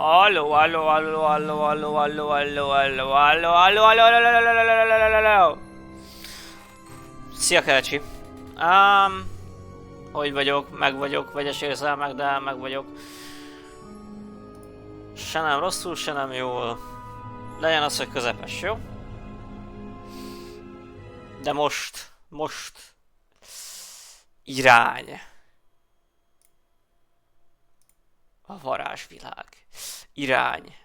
Aló, aló, aló, aló, aló, aló, aló, aló, aló, aló, aló, aló. Szia, Kelcsi. Hogy vagyok? Meg vagyok, vegyes érzelmek, de meg vagyok. Se nem rosszul, se nem jól. Legyen az, hogy közepes, jó? De most irány. A varázsvilág. Irány.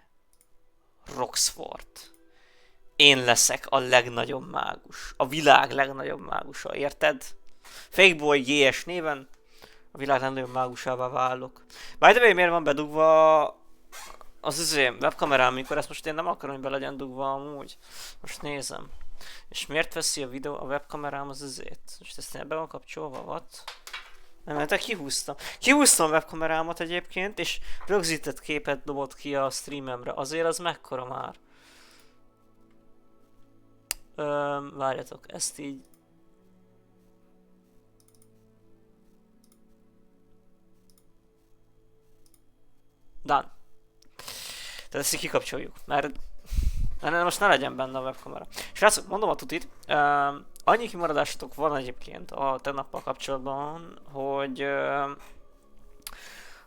Roxford. Én leszek a legnagyobb mágus. A világ legnagyobb mágusa, érted? Fakeboy GS néven a világ legnagyobb mágusává válok. By the way, miért van bedugva az webkamerám, mikor ezt most én nem akarom, hogy be legyen dugva amúgy. Most nézem. És miért veszi a webkamerám az izét? Most ezt ebben van kapcsolva, what? Nem, mert kihúztam. Kihúztam a webkamerámat egyébként, és rögzített képet dobott ki a streamemre. Azért az mekkora már? Várjatok, ezt így... Done. Tehát ezt így kikapcsoljuk, mert most ne legyen benne a webkamera. Srácok, mondom a tutit, annyi kimaradásatok van egyébként a tegnappal kapcsolatban, hogy a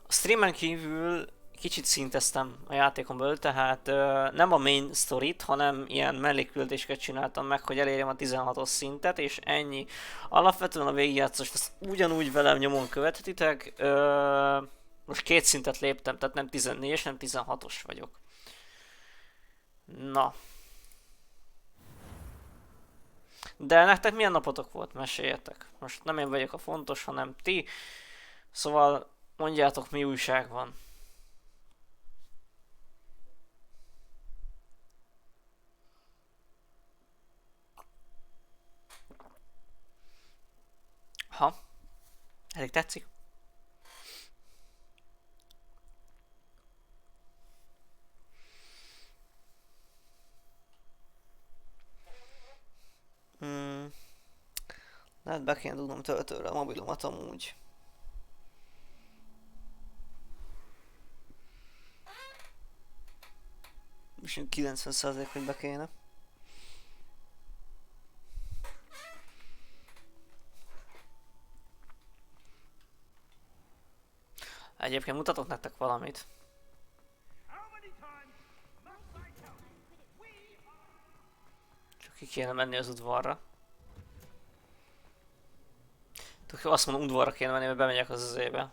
streamen kívül kicsit szinteztem a játékon belül, tehát nem a main storyt, hanem ilyen mellékküldéseket csináltam meg, hogy elérjem a 16-os szintet, és ennyi. Alapvetően a végigjátszást azt ugyanúgy velem nyomon követhetitek. Most 2 szintet léptem, tehát nem 14-es, nem 16-os vagyok. Na. De nektek milyen napotok volt? Meséljetek. Most nem én vagyok a fontos, hanem ti. Szóval mondjátok, mi újság van. Ha. Elég tetszik. Lehet be kéne dugnom töltőre a mobilomat amúgy. Most 90% hogy be kéne. Egyébként mutatok nektek valamit. Csak ki kéne menni az udvarra. Azt mondom, udvarra kéne menni, mert bemegyek az izébe.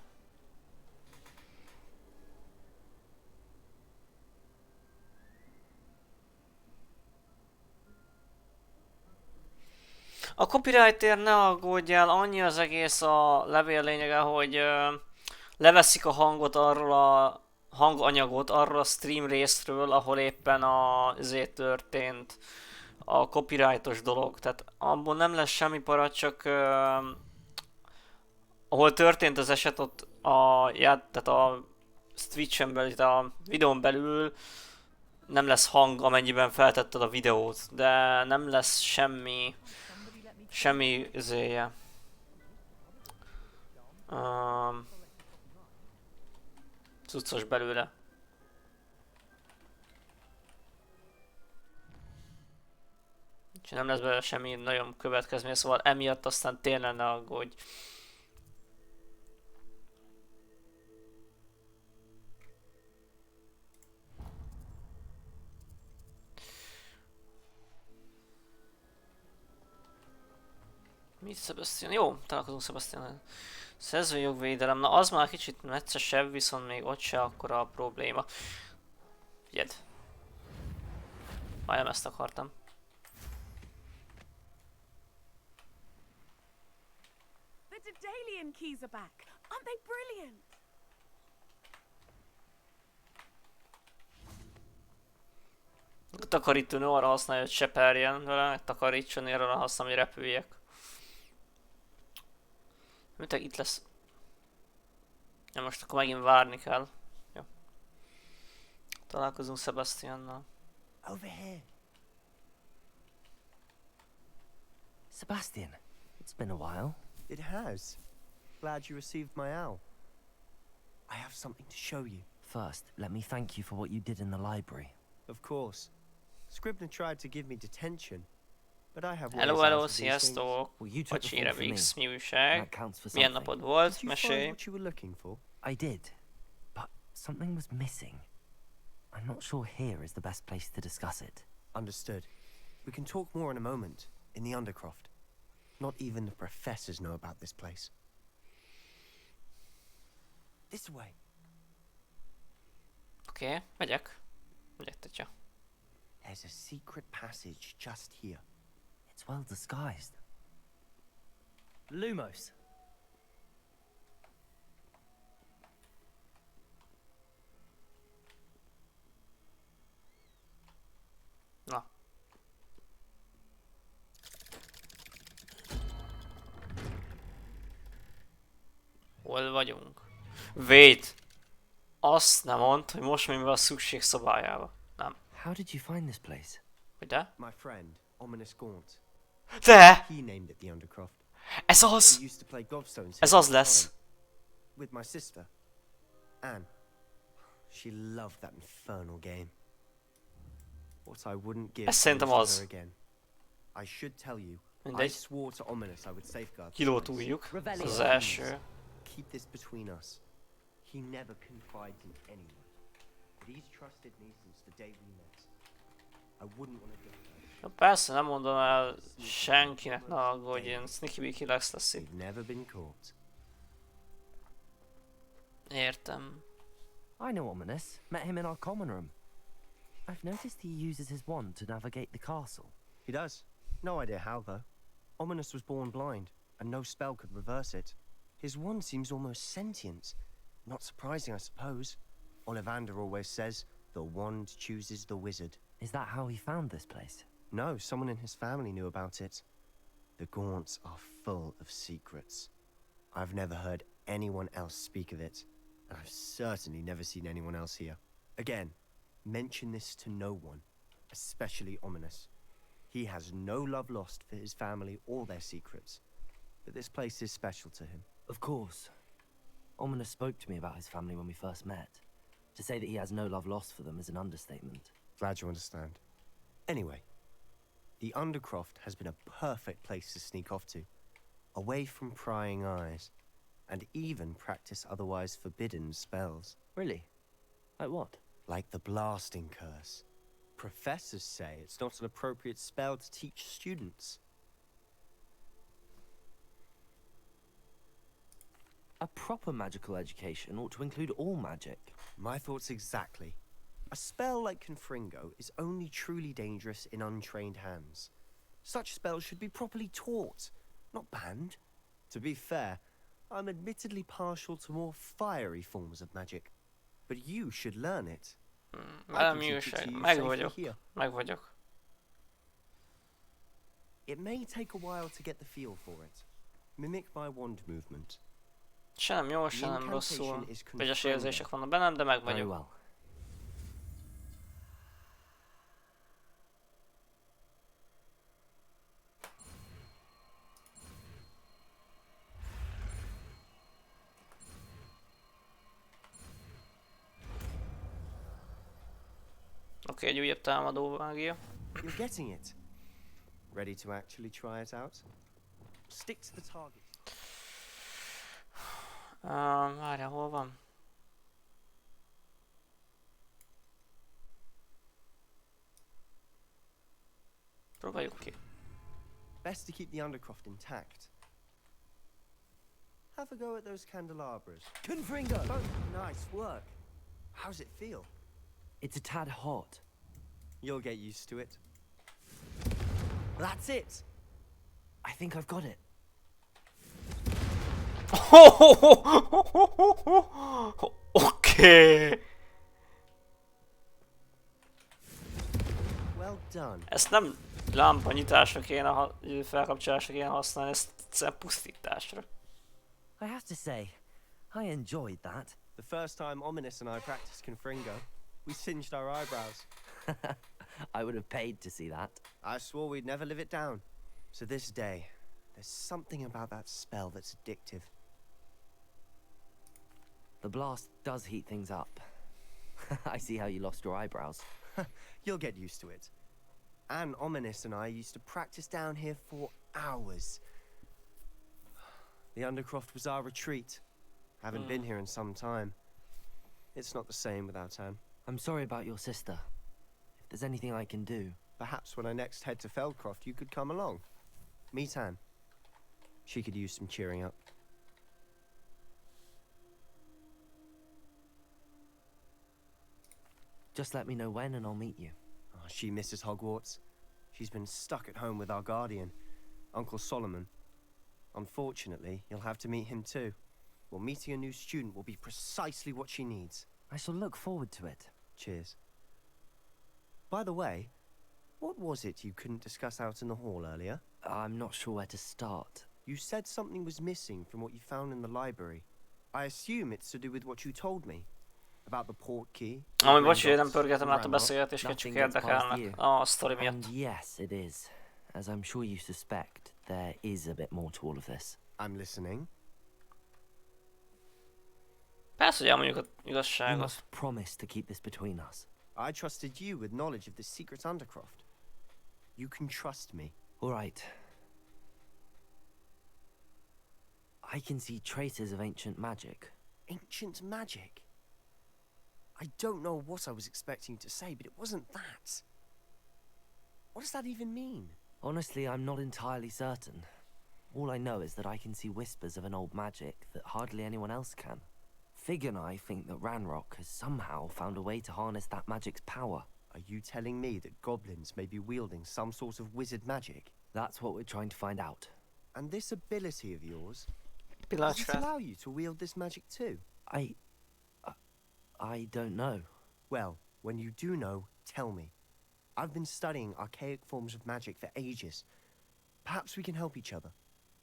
A copyrightért ne aggódjál, annyi az egész a levél lényege, hogy leveszik a hangot arról a hanganyagot arról a stream részről, ahol éppen azért történt a copyrightos dolog. Tehát abból nem lesz semmi para, csak ahol történt az eset, ott tehát a Twitch-en belül, a videón belül nem lesz hang, amennyiben feltetted a videót, de nem lesz semmi izéje. Cuccos belőle. Úgyhogy nem lesz belőle semmi nagyon következmény, szóval emiatt aztán tényleg ne aggódj. Mit Sebastian? Jó, találkozunk Sebastian. Szerzőjogvédelem, na az már kicsit meccesebb, viszont még ott se akkora a probléma. Figyeld. Majdnem ezt akartam. The Daedalian keys are back. Aren't they brilliant? A takarítónő arra használja, hogy seperjen vele, takarítson, én arra használom, hogy repüljek. Mit itt lesz? Ja, most akkor megint várni kell. Jó. Találkozunk Sebastiannal. Over here. Sebastian, it's been a while. It has. Glad you received my owl. I have something to show you. First, let me thank you for what you did in the library. Of course. Scribner tried to give me detention, but I have ways Hello, out hello, of these things. sziasztok! Well, you took the Pacsi fall for me. Remix, mi újság? That counts for Milyen something. napod volt? Did you find Mesélj! what you were looking for? I did, but something was missing. I'm not sure here is the best place to discuss it. Understood. We can talk more in a moment, in the Undercroft. Not even the professors know about this place. This way. Oké, megyek. Megyek, tetya. There's a secret passage just here. It's well disguised. Lumos. Na. Hol vagyunk? Wait! Azt nem mondd, hogy most megyünk be a szükség szobájába. Nem. How did you find this place? Hogy de? My friend, Ominous Gaunt. De! He named it the Undercroft. Ez az! We used to play gobstones Ez here az all the lesz. time. With my sister, Anne. She loved that infernal game. What I wouldn't give Ez szerintem to az. her again. I should tell you, I Mindegy. swore to Ominous I would safeguard this Kilót place. újjuk. Ez Rebellion. az első. Keep this between us. He never confides in anyone. But he's trusted me since the day we met. I wouldn't want to go there. Ja, persze, nem mondom el senkinek, ne aggódj, én Sneaky Beaky Lex lesz itt. We've never been caught. Értem. I know Ominous. Met him in our common room. I've noticed he uses his wand to navigate the castle. He does. No idea how, though. Ominous was born blind, and no spell could reverse it. His wand seems almost sentient. Not surprising, I suppose. Ollivander always says, the wand chooses the wizard. Is that how he found this place? No, someone in his family knew about it. The Gaunts are full of secrets. I've never heard anyone else speak of it, and I've certainly never seen anyone else here. Again, mention this to no one, especially Ominous. He has no love lost for his family or their secrets, but this place is special to him. Of course. Ominous spoke to me about his family when we first met. To say that he has no love lost for them is an understatement. Glad you understand. Anyway, the Undercroft has been a perfect place to sneak off to, away from prying eyes, and even practice otherwise forbidden spells. Really? Like what? Like the blasting curse. Professors say it's not an appropriate spell to teach students. A proper magical education ought to include all magic. My thoughts exactly. A spell like Confringo is only truly dangerous in untrained hands. Such spells should be properly taught, not banned. To be fair, I'm admittedly partial to more fiery forms of magic. But you should learn it. Velem mi újság? Meg vagyok. It may take a while to get the feel for it. Mimic my wand movement. Se nem jó, se nem rosszul. Vegyes érzések vannak bennem, de meg Very vagyok. well. Oké, egy újabb támadó mágia. You're getting it. Ready to actually try it out? Stick to the target. Várjál, hol van? Próbáljuk ki. Best to keep the Undercroft intact. Have a go at those candelabras. Confringo! Oh, nice work. How's it feel? It's a tad hot. You'll get used to it. That's it. I think I've got it. Oké. Well done. Ezt nem lámpa nyitásra kéne, felkapcsolásra kéne használni, ezt egyszerűen pusztításra. I have to say, I enjoyed that. The first time Ominous and I practiced Confringo, we singed our eyebrows. I would have paid to see that. I swore we'd never live it down. So this day, there's something about that spell that's addictive. The blast does heat things up. I see how you lost your eyebrows. You'll get used to it. Anne, Ominous, and I used to practice down here for hours. The Undercroft was our retreat. Haven't been here in some time. It's not the same without Anne. I'm sorry about your sister. If there's anything I can do... Perhaps when I next head to Feldcroft, you could come along. Meet Anne. She could use some cheering up. Just let me know when and I'll meet you. Oh, she misses Hogwarts. She's been stuck at home with our guardian, Uncle Solomon. Unfortunately, you'll have to meet him too. Well, meeting a new student will be precisely what she needs. I shall look forward to it. Cheers. By the way, what was it you couldn't discuss out in the hall earlier? I'm not sure where to start. You said something was missing from what you found in the library. I assume it's to do with what you told me. About the port key. Ami bocs, hogy nem pörgetem át a beszélgetéseket, csak érdekelnek a sztori miatt. And yes, it is. As I'm sure you suspect, there is a bit more to all of this. I'm listening. Persze, hogy elmondjuk a You igazságot. must promise to keep this between us. I trusted you with knowledge of the secret Undercroft. You can trust me. All right. I can see traces of ancient magic. Ancient magic? I don't know what I was expecting you to say, but it wasn't that. What does that even mean? Honestly, I'm not entirely certain. All I know is that I can see whispers of an old magic that hardly anyone else can. Fig and I think that Ranrock has somehow found a way to harness that magic's power. Are you telling me that goblins may be wielding some sort of wizard magic? That's what we're trying to find out. And this ability of yours, does it Pillanatra. allow you to wield this magic too? I don't know. Well, when you do know, tell me. I've been studying archaic forms of magic for ages. Perhaps we can help each other.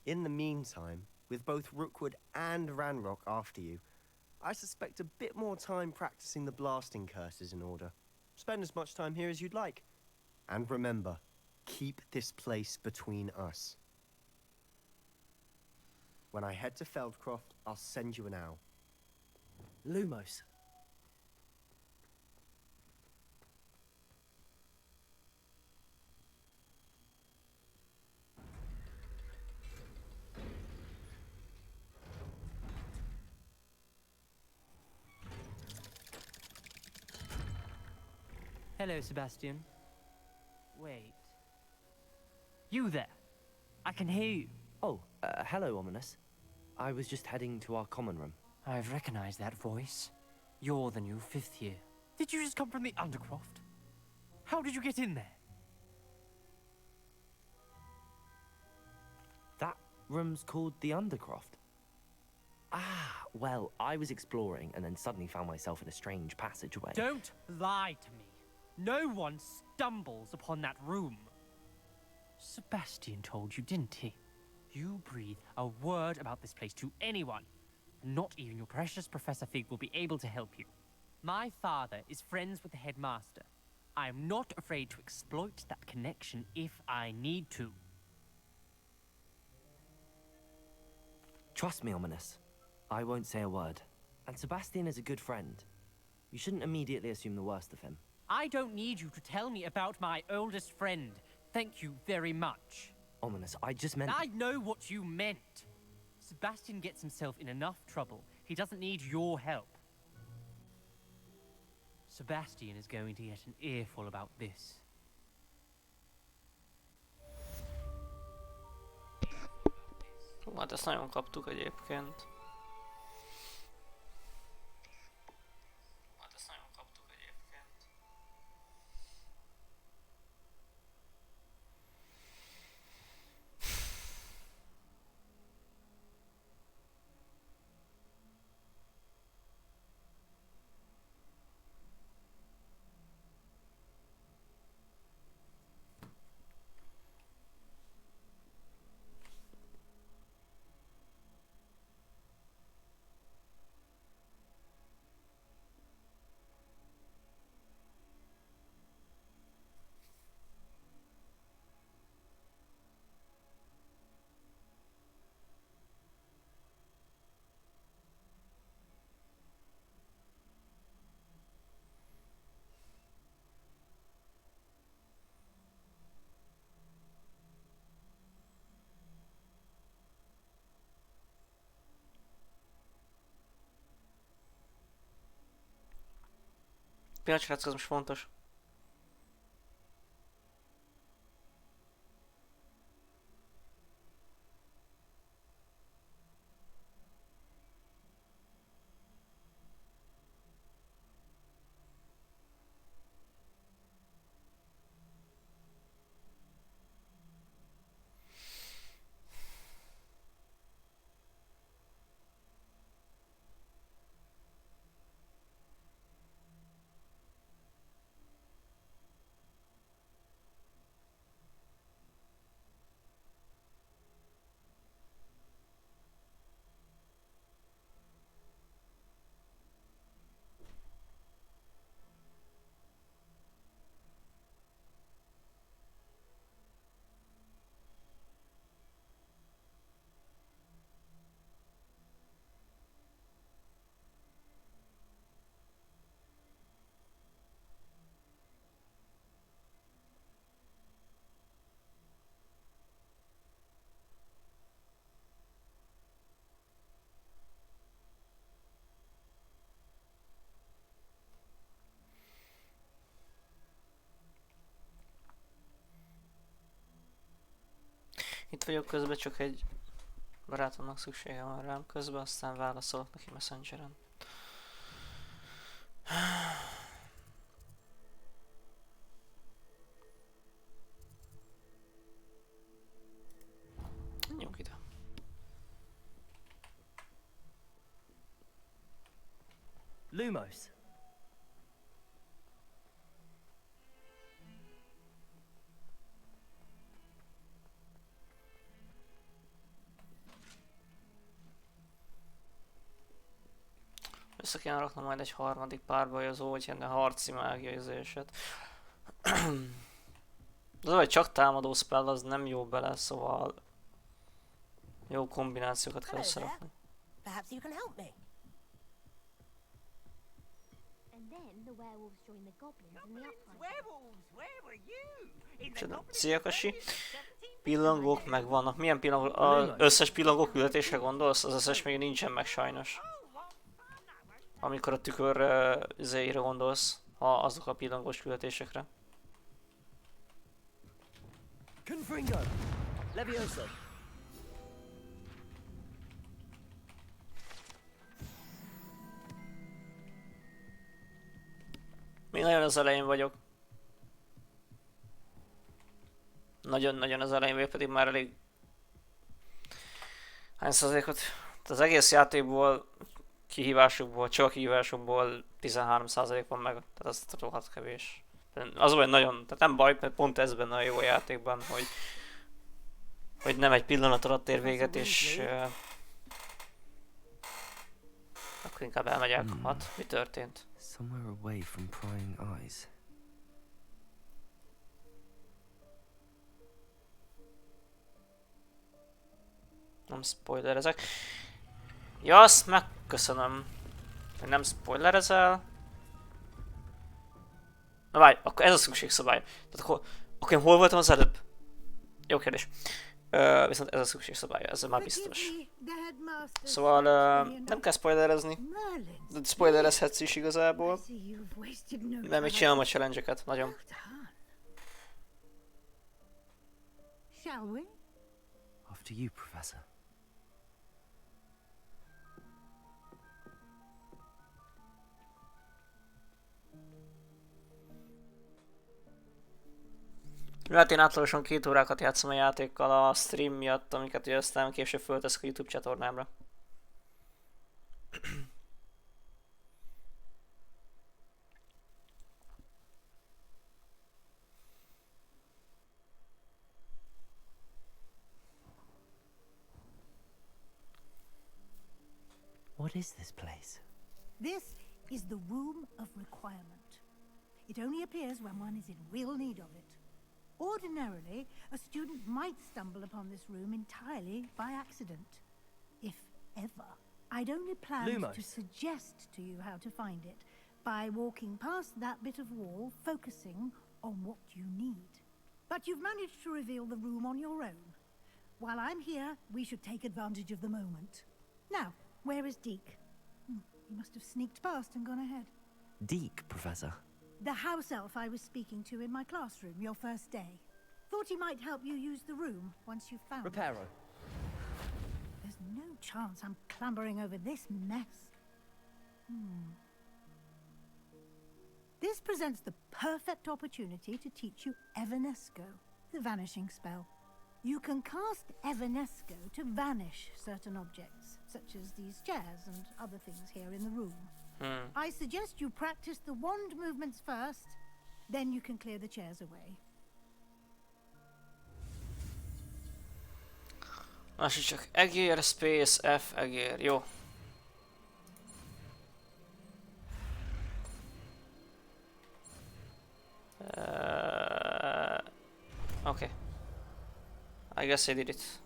In the meantime, with both Rookwood and Ranrock after you, I suspect a bit more time practicing the blasting curse is in order. Spend as much time here as you'd like. And remember, keep this place between us. When I head to Feldcroft, I'll send you an owl. Lumos. Hello, Sebastian. Wait. You there? I can hear you. Oh, hello, Ominous. I was just heading to our common room. I've recognized that voice. You're the new 5th year. Did you just come from the Undercroft? How did you get in there? That room's called the Undercroft. Ah, well, I was exploring and then suddenly found myself in a strange passageway. Don't lie to me. No one stumbles upon that room. Sebastian told you, didn't he? You breathe a word about this place to anyone. Not even your precious Professor Fig will be able to help you. My father is friends with the headmaster. I am not afraid to exploit that connection if I need to. Trust me, Ominous. I won't say a word. And Sebastian is a good friend. You shouldn't immediately assume the worst of him. I don't need you to tell me about my oldest friend. Thank you very much. Ominous, I just meant... I know what you meant. Sebastian gets himself in enough trouble. He doesn't need your help. Sebastian is going to get an earful about this. Hát ezt nagyon kaptuk egyébként. pillanat, srác, ez most fontos. Itt vagyok közben, csak egy barátomnak szüksége van rám közben, aztán válaszolok neki Messengeren. Nyugodj ide. Lumos. Össze kéne raknom majd egy harmadik párbajozó, hogy jönne harci mágia izéset. De az, hogy csak támadó spell, az nem jó bele, szóval jó kombinációkat kell összerakni. Perhaps you can help me. And then the werewolves join the goblins in the uprising. Werewolves, where were you? In the Csoda. goblin Szia, Kasi. invasion 17 Pillangók megvannak. Milyen pillangók? Az összes pillangó küldetésre gondolsz? Az összes még nincsen meg sajnos. Amikor a tükör izéire gondolsz, ha azok a pillangós küldetésekre. Confringo. Levioso. Még nagyon az elején vagyok. Nagyon-nagyon az elején vagyok, pedig már elég... Hány százalékot? Az egész játékból, kihívásokból, csak a kihívásokból 13% van meg, tehát az rohadt kevés. Az olyan nagyon, tehát nem baj, mert pont ez benne a jó a játékban, hogy nem egy pillanat alatt ér véget, és akkor inkább elmegyek. Hát, mi történt? Somewhere away from prying eyes. Nem spoilerezek. Ja, azt megköszönöm, hogy nem spoilerezel. Na várj, akkor ez a szükségszabály. Tehát akkor én hol voltam az előbb? Jó kérdés. Viszont ez a szükségszabály, ez már biztos. Szóval nem kell spoilerezni. De spoilerezhetsz is igazából. Mert még csinálom a challenge-eket, nagyon. Shall we? After you, Professor. Hát én átlagosan 2 órákat játszom a játékkal a stream miatt, amiket ugye aztán később fölteszek a YouTube csatornámra. What is this place? This is the Room of Requirement. It only appears when one is in real need of it. Ordinarily, a student might stumble upon this room entirely by accident. If ever. I'd only planned to Lumos. suggest to you how to find it by walking past that bit of wall, focusing on what you need. But you've managed to reveal the room on your own. While I'm here, we should take advantage of the moment. Now, where is Deke? He must have sneaked past and gone ahead. Deke, Professor. The house elf I was speaking to in my classroom your first day. Thought he might help you use the room once you found it. Reparo. There's no chance I'm clambering over this mess. This presents the perfect opportunity to teach you Evanesco, the vanishing spell. You can cast Evanesco to vanish certain objects, such as these chairs and other things here in the room. I suggest you practice the wand movements first, then you can clear the chairs away. Lássuk csak, egér, space, F, egér, jó. Okay. I guess I did it.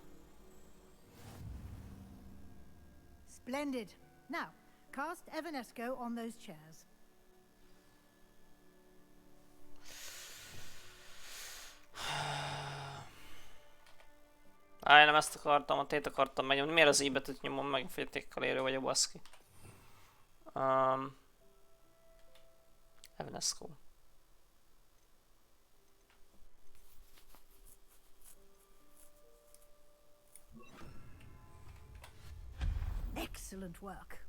Splendid. Now, cast Evanesco on those chairs. Áj, nem ezt akartam, a tét akartam megnyomni. Miért az I betűt nyomom meg? Féltékkal érő vagyok, baszki. Evanesco. Excellent work.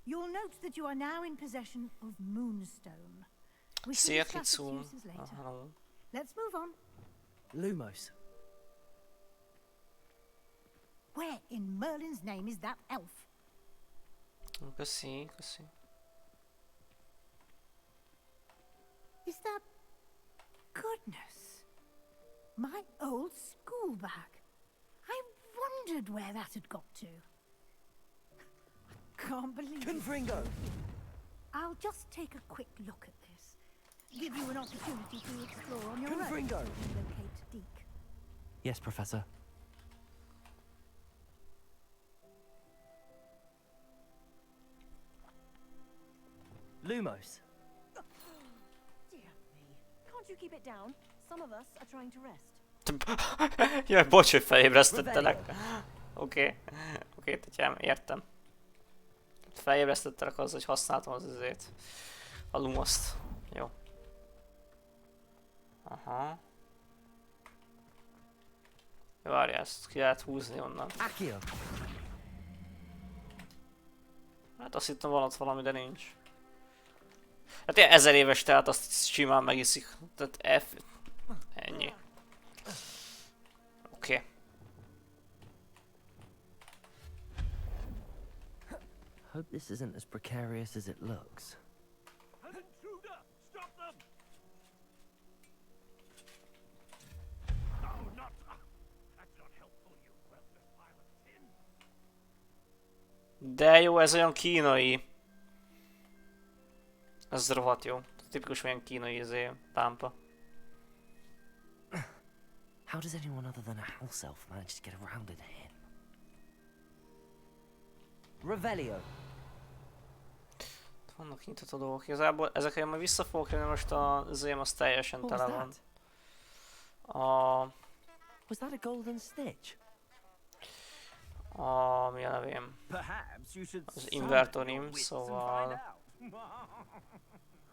You'll note that you are now in possession of Moonstone. We shall Szia, discuss its Kitsu. uses later. Hello. Let's move on. Lumos. Where in Merlin's name is that elf? Köszi, köszi. Is that... Goodness. My old school bag. I wondered where that had got to. I can't believe it. Confringo. I'll just take a quick look at this. Give you an opportunity to explore on your own. Confringo. And locate Deke. Yes, Professor. Lumos. Dear me. Can't you keep it down? Some of us are trying to rest. Jaj, bocs, hogy felébresztettelek. Oké, tetyám, értem. Felébresztettelek az, hogy használtam az izét. A lumoszt. Jó. Aha. Jó, várjál, ezt ki lehet húzni onnan. Accio. Hát azt hittem van ott valami, de nincs. Hát ilyen 1000 éves, tehát azt simán megiszik. Tehát F... Ennyi. Oké. Hope this isn't as precarious as it looks. An intruder! Stop them! No, not... that's not helpful, you worthless pile of tin. De jó, ez olyan kínai. Ez rohadt jó. Tipikus olyan kínai izé, támpa. How does anyone other than a house elf manage to get around in him? Revelio. Vannak nyitott dolgok. Igazából ezekre majd vissza fogok jönni, most az izém az teljesen What was tele van. that? Was that a golden stitch? Mi a nevém? Perhaps you should Az summon invertorim, your wits and szóval... find out.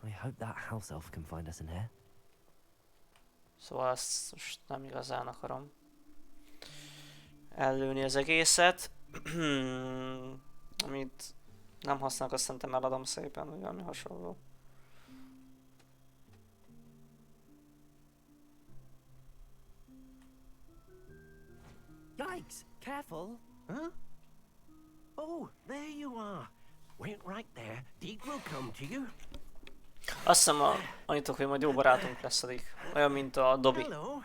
I hope that house elf can find us in here. Szóval ezt most nem igazán akarom ellőni az egészet. Amit nem használok, azt szerintem eladom szépen, vagy valami hasonló. Yikes! Careful! Huh? Oh, there you are. Wait right there. Deke will come to you. Azt hiszem annyit tudok, hogy majd jó barátunk lesz a Dick. Olyan, mint a Dobby Hello.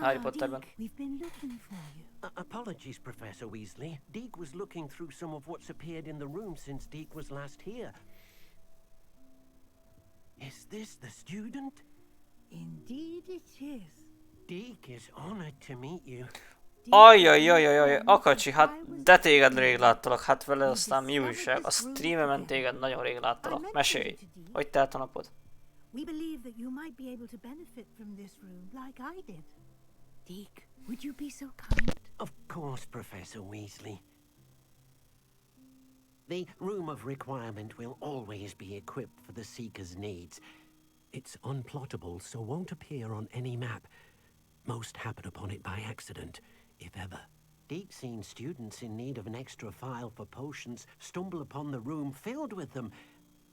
Harry Potterben. Deke, we've been looking for you. Apologies, Professor Weasley. Deke was looking through some of what's appeared in the room since Deke was last here. Is this the student? Indeed it is. Deke is honored to meet you. Ajjajajajaj, Akacsi, hát de téged rég láttalak, hát vele aztán mi újság? A streamemen téged nagyon rég láttalak. Mesélj, hogy telt a napod? We believe that you might be able to benefit from this room like I did. Deke, would you be so kind? Of course, Professor Weasley. The Room of Requirement will always be equipped for the Seeker's needs. It's unplottable, so won't appear on any map. Most happen upon it by accident, if ever. Deep-seen students in need of an extra file for potions stumble upon the room filled with them.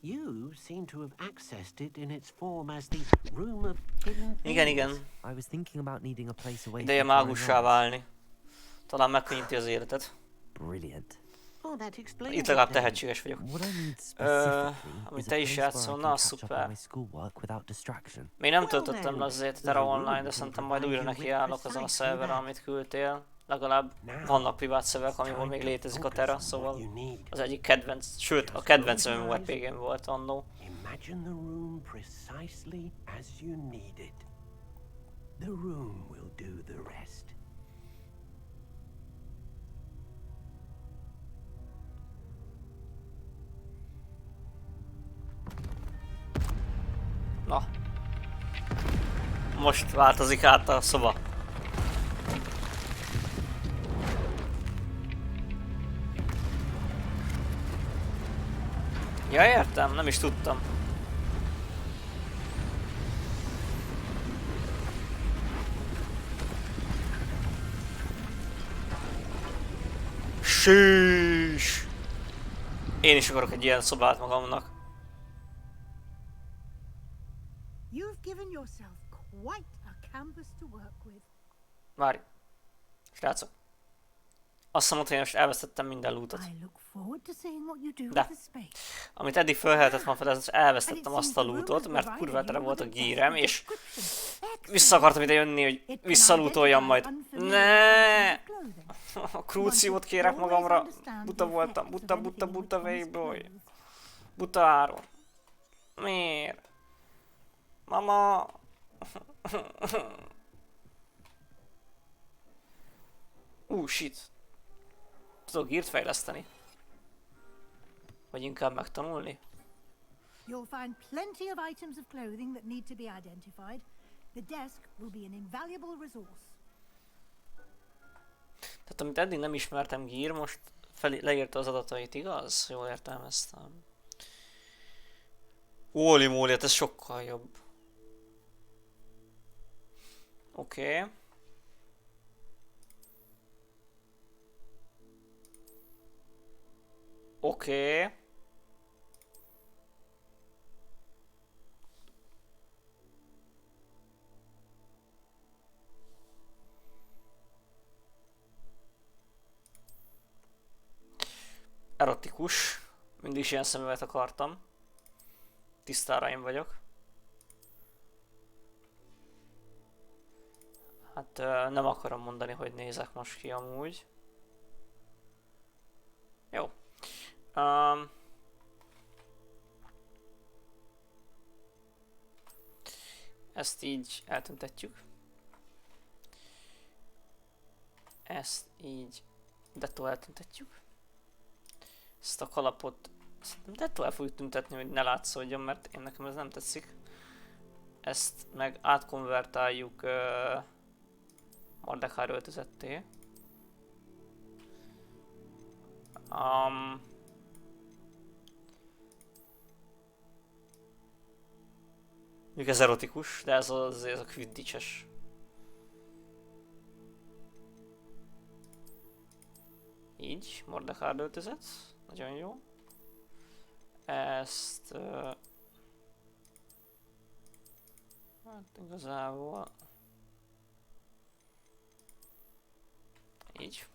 You seem to have accessed it in its form as the Room of Hidden Igen, Things. igen. I was thinking about needing a place away Ideje from prying mágussá eyes. válni. Talán megkönnyíti az életet. Brilliant. Oh, that explains Itt it legalább then. tehetséges vagyok. What I need specifically amit is a te is place játszol, where I na can catch up szuper. on my schoolwork without distraction. Még nem Well töltöttem then, le azért the Terra room Online, de can szerintem majd provide újra you with nekiállok azon a precisely szerveren, that. amit küldtél. Legalább vannak privát szerverek, amiből még létezik a Terra, szóval az egyik kedvenc, sőt a kedvenc MMORPG-m volt annó. Imagine the room precisely as you need it. The room will do the rest. Na. Most változik át a szoba. Ja, értem, nem is tudtam. Sűs! Én is akarok egy ilyen szobát magamnak. You've given yourself quite a canvas to work with. Várj. Srácok. Azt mondod, hogy én most elvesztettem minden lootot. I look forward to seeing what you do De. with the space. Amit eddig fel lehetett volna fedezni, elvesztettem azt a lootot, mert kurva tele volt a gírem, és vissza akartam ide jönni, hogy visszalootoljam majd. Ne! A krúciót kérek magamra. Buta voltam. Buta Wayboy. Buta Áron. Miért? Mama! Shit. Tudok gírt fejleszteni? Vagy inkább megtanulni? You'll find plenty of items of clothing that need to be identified. The desk will be an invaluable resource. Tehát amit eddig nem ismertem gír, most leírta az adatait, igaz? Jól értelmeztem. Holy moly, hát ez sokkal jobb. Oké. Oké. Erotikus. Mindig is ilyen szemüveget akartam. Tisztára én vagyok. Hát nem akarom mondani, hogy nézek most ki amúgy. Jó. Ezt így eltüntetjük. Ezt így dettó eltüntetjük. Ezt a kalapot dettó el fogjuk tüntetni, hogy ne látszódjon, mert én nekem ez nem tetszik. Ezt meg átkonvertáljuk Mordekár öltözetté. Még ez erotikus, de ez a quidditch-es. Így, Mordekár öltözet. Nagyon jó. Ezt... hát igazából... így.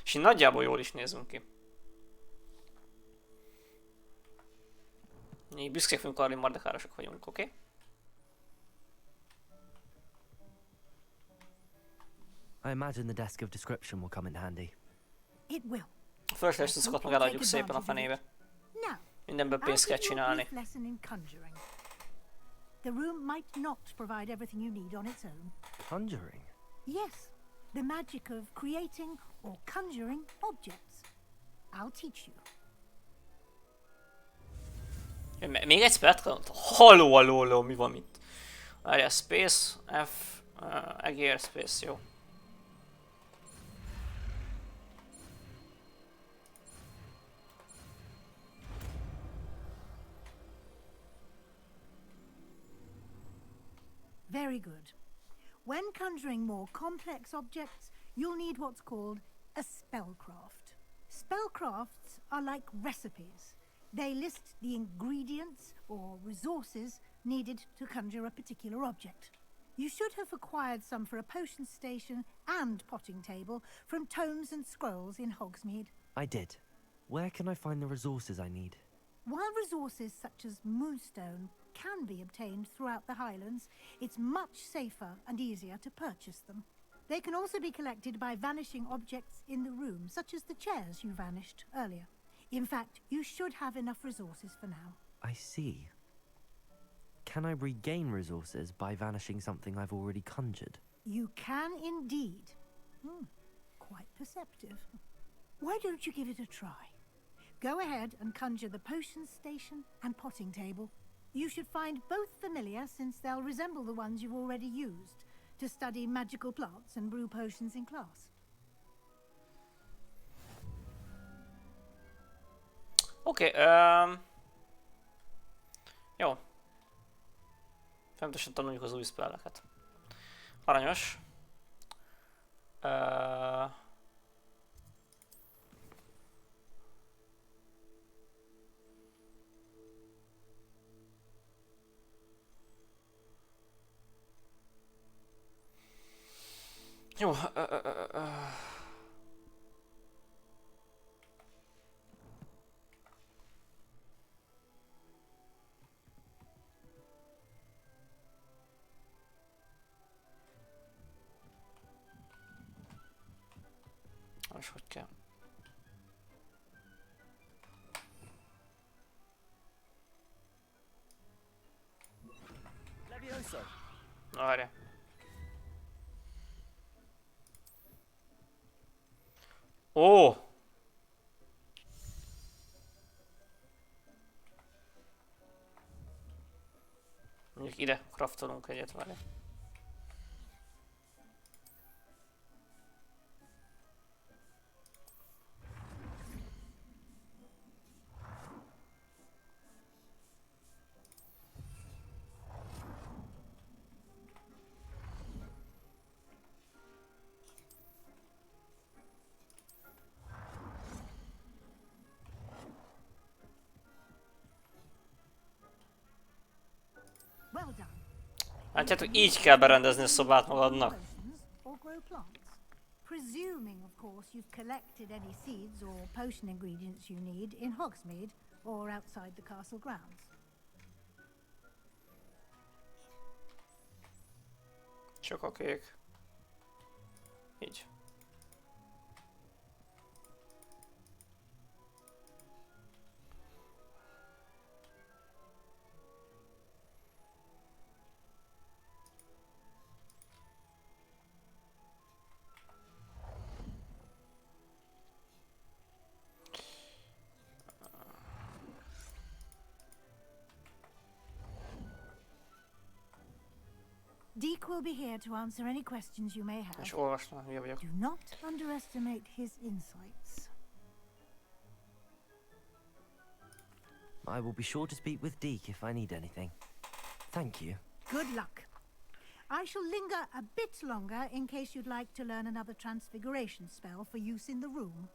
És így nagyjából jól is nézünk ki. Mi büszkék vagyunk arra, hogy mardekárosok vagyunk, oké? Okay? I imagine the desk of description will come in handy. It will. A fölösleges meg eladjuk szépen a fenébe. Now, Mindenből pénzt kell csinálni. lesson in conjuring. The room might not provide everything you need on its own. Conjuring? Yes, the magic of creating or conjuring objects. I'll teach you. Még egy spelt? Halló, mi van itt? Várjál, space, F, egér, space, jó. Very good. When conjuring more complex objects, you'll need what's called a spellcraft. Spellcrafts are like recipes. They list the ingredients or resources needed to conjure a particular object. You should have acquired some for a potion station and potting table from tomes and scrolls in Hogsmeade. I did. Where can I find the resources I need? While resources such as moonstone can be obtained throughout the Highlands, it's much safer and easier to purchase them. They can also be collected by vanishing objects in the room, such as the chairs you vanished earlier. In fact, you should have enough resources for now. I see. Can I regain resources by vanishing something I've already conjured? You can indeed. Quite perceptive. Why don't you give it a try? Go ahead and conjure the potion station and potting table. You should find both familiar, since they'll resemble the ones you've already used to study magical plants and brew potions in class. Oké, jó. Fontosan tanuljuk az új spelleket. Aranyos. Jó. És hogy kell? Na, várjál. Ó! Mondjuk ide craftolunk egyet, várjál. Well done. Látjátok, így kell berendezni a szobát magadnak. Or grow plants. Presuming, of course, you've collected any seeds or potion ingredients you need in Hogsmeade or outside the castle grounds. Csak a kék. Így. Deke will be here to answer any questions you may have. És olvastam, hülye vagyok. Do not underestimate his insights. I will be sure to speak with Deke if I need anything. Thank you. Good luck. I shall linger a bit longer in case you'd like to learn another transfiguration spell for use in the room.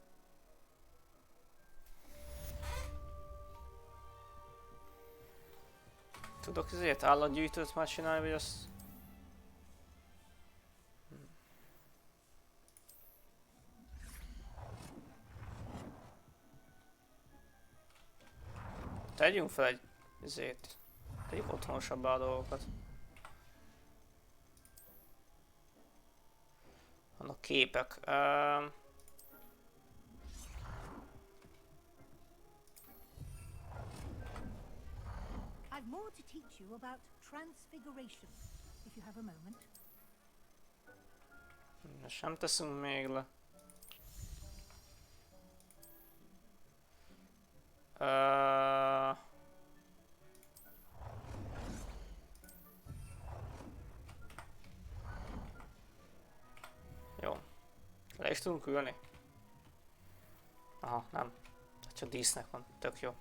Tudok ezért állatgyűjtőt már csinálni, vagy azt... Tegyünk fel egy izét. Tegyük otthonosabbá a dolgokat. Vannak képek. I've more to teach you about transfiguration, if you have a moment. Sem teszünk még le. Jó. Le is tudunk ülni? Aha, nem. Csak dísznek van. Tök jó.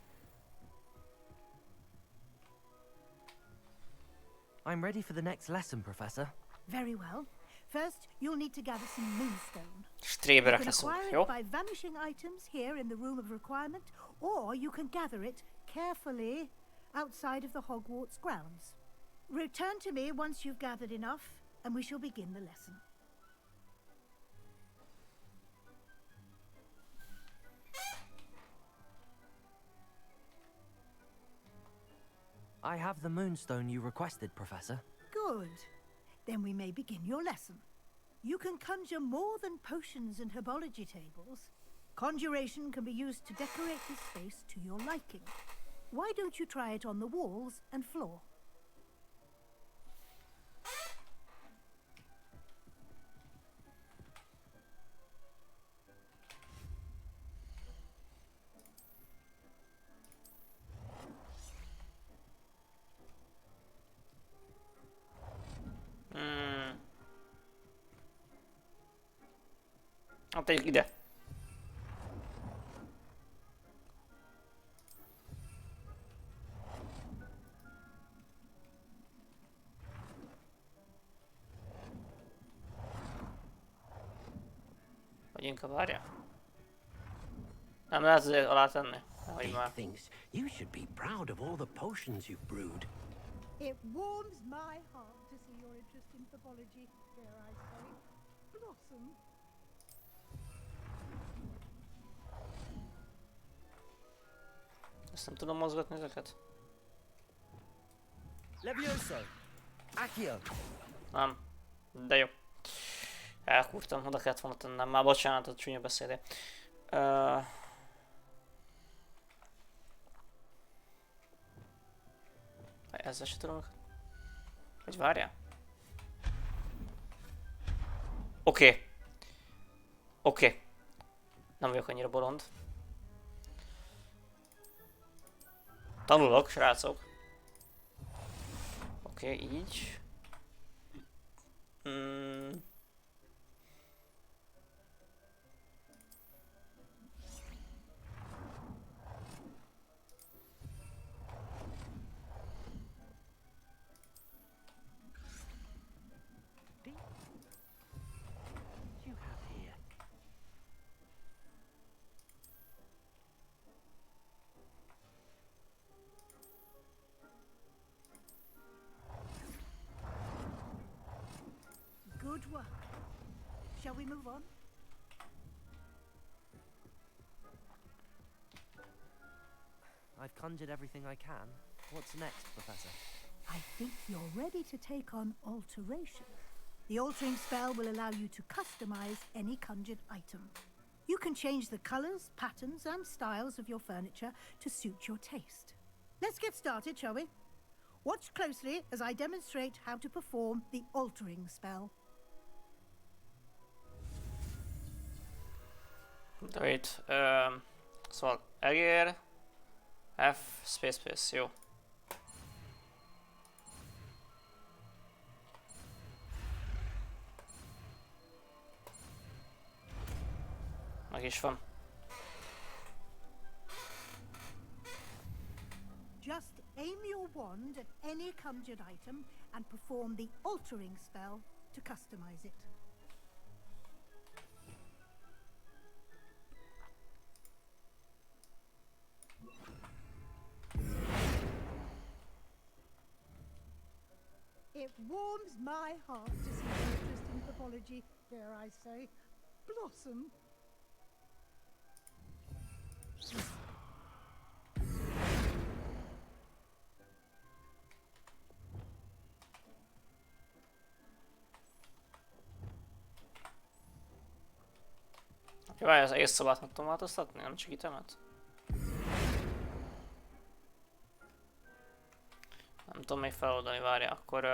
I'm ready for the next lesson, Professor. Very well. First, you'll need to gather some moonstone. You Stréberek can leszünk, acquire jó? it by vanishing items here in the room of requirement, or you can gather it carefully outside of the Hogwarts grounds. Return to me once you've gathered enough, and we shall begin the lesson. I have the moonstone you requested, Professor. Good. Then we may begin your lesson. You can conjure more than potions and herbology tables. Conjuration can be used to decorate this space to your liking. Why don't you try it on the walls and floor? Hát tegyük ide. Vagy inkább várja? Nem lehet azért alá tenni. Hogy Dick már. thinks you should be proud of all the potions you've brewed. It warms my heart to see your interest in pathology, dare I say. Blossom. Ezt nem tudom mozgatni ezeket? Levioso! Accio! Nem. De jó. Elkúrtam, oda kellett volna tennem. Már bocsánat, a csúnya beszédé. Ezzel se tudom. Hogy várjál? Oké. Oké. Nem vagyok annyira bolond. Tanulok, srácok. Oké, így. You have here. Good work. Shall we move on? I've conjured everything I can. What's next, Professor? I think you're ready to take on alteration. The altering spell will allow you to customize any conjured item. You can change the colors, patterns, and styles of your furniture to suit your taste. Let's get started, shall we? Watch closely as I demonstrate how to perform the altering spell. Wait, szóval egér, F, space, jó. Meg is van. Just aim your wand at any conjured item and perform the altering spell to customize it. It warms my heart to see your interest in pathology, dare I say. Blossom. Oké, várj, az egész szobát meg tudom változtatni? Nem csak itemet? Nem tudom még feloldani, várja, akkor...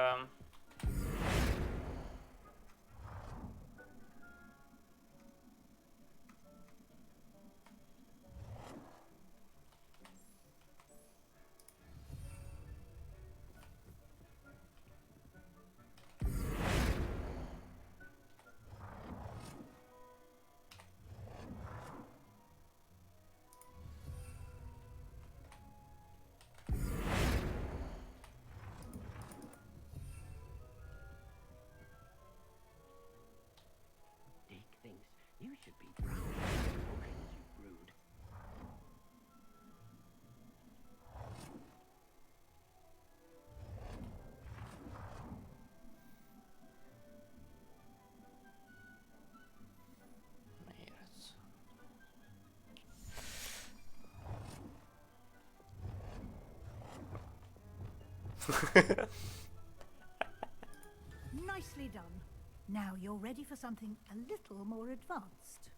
Nicely done. Now you're ready for something a little more advanced.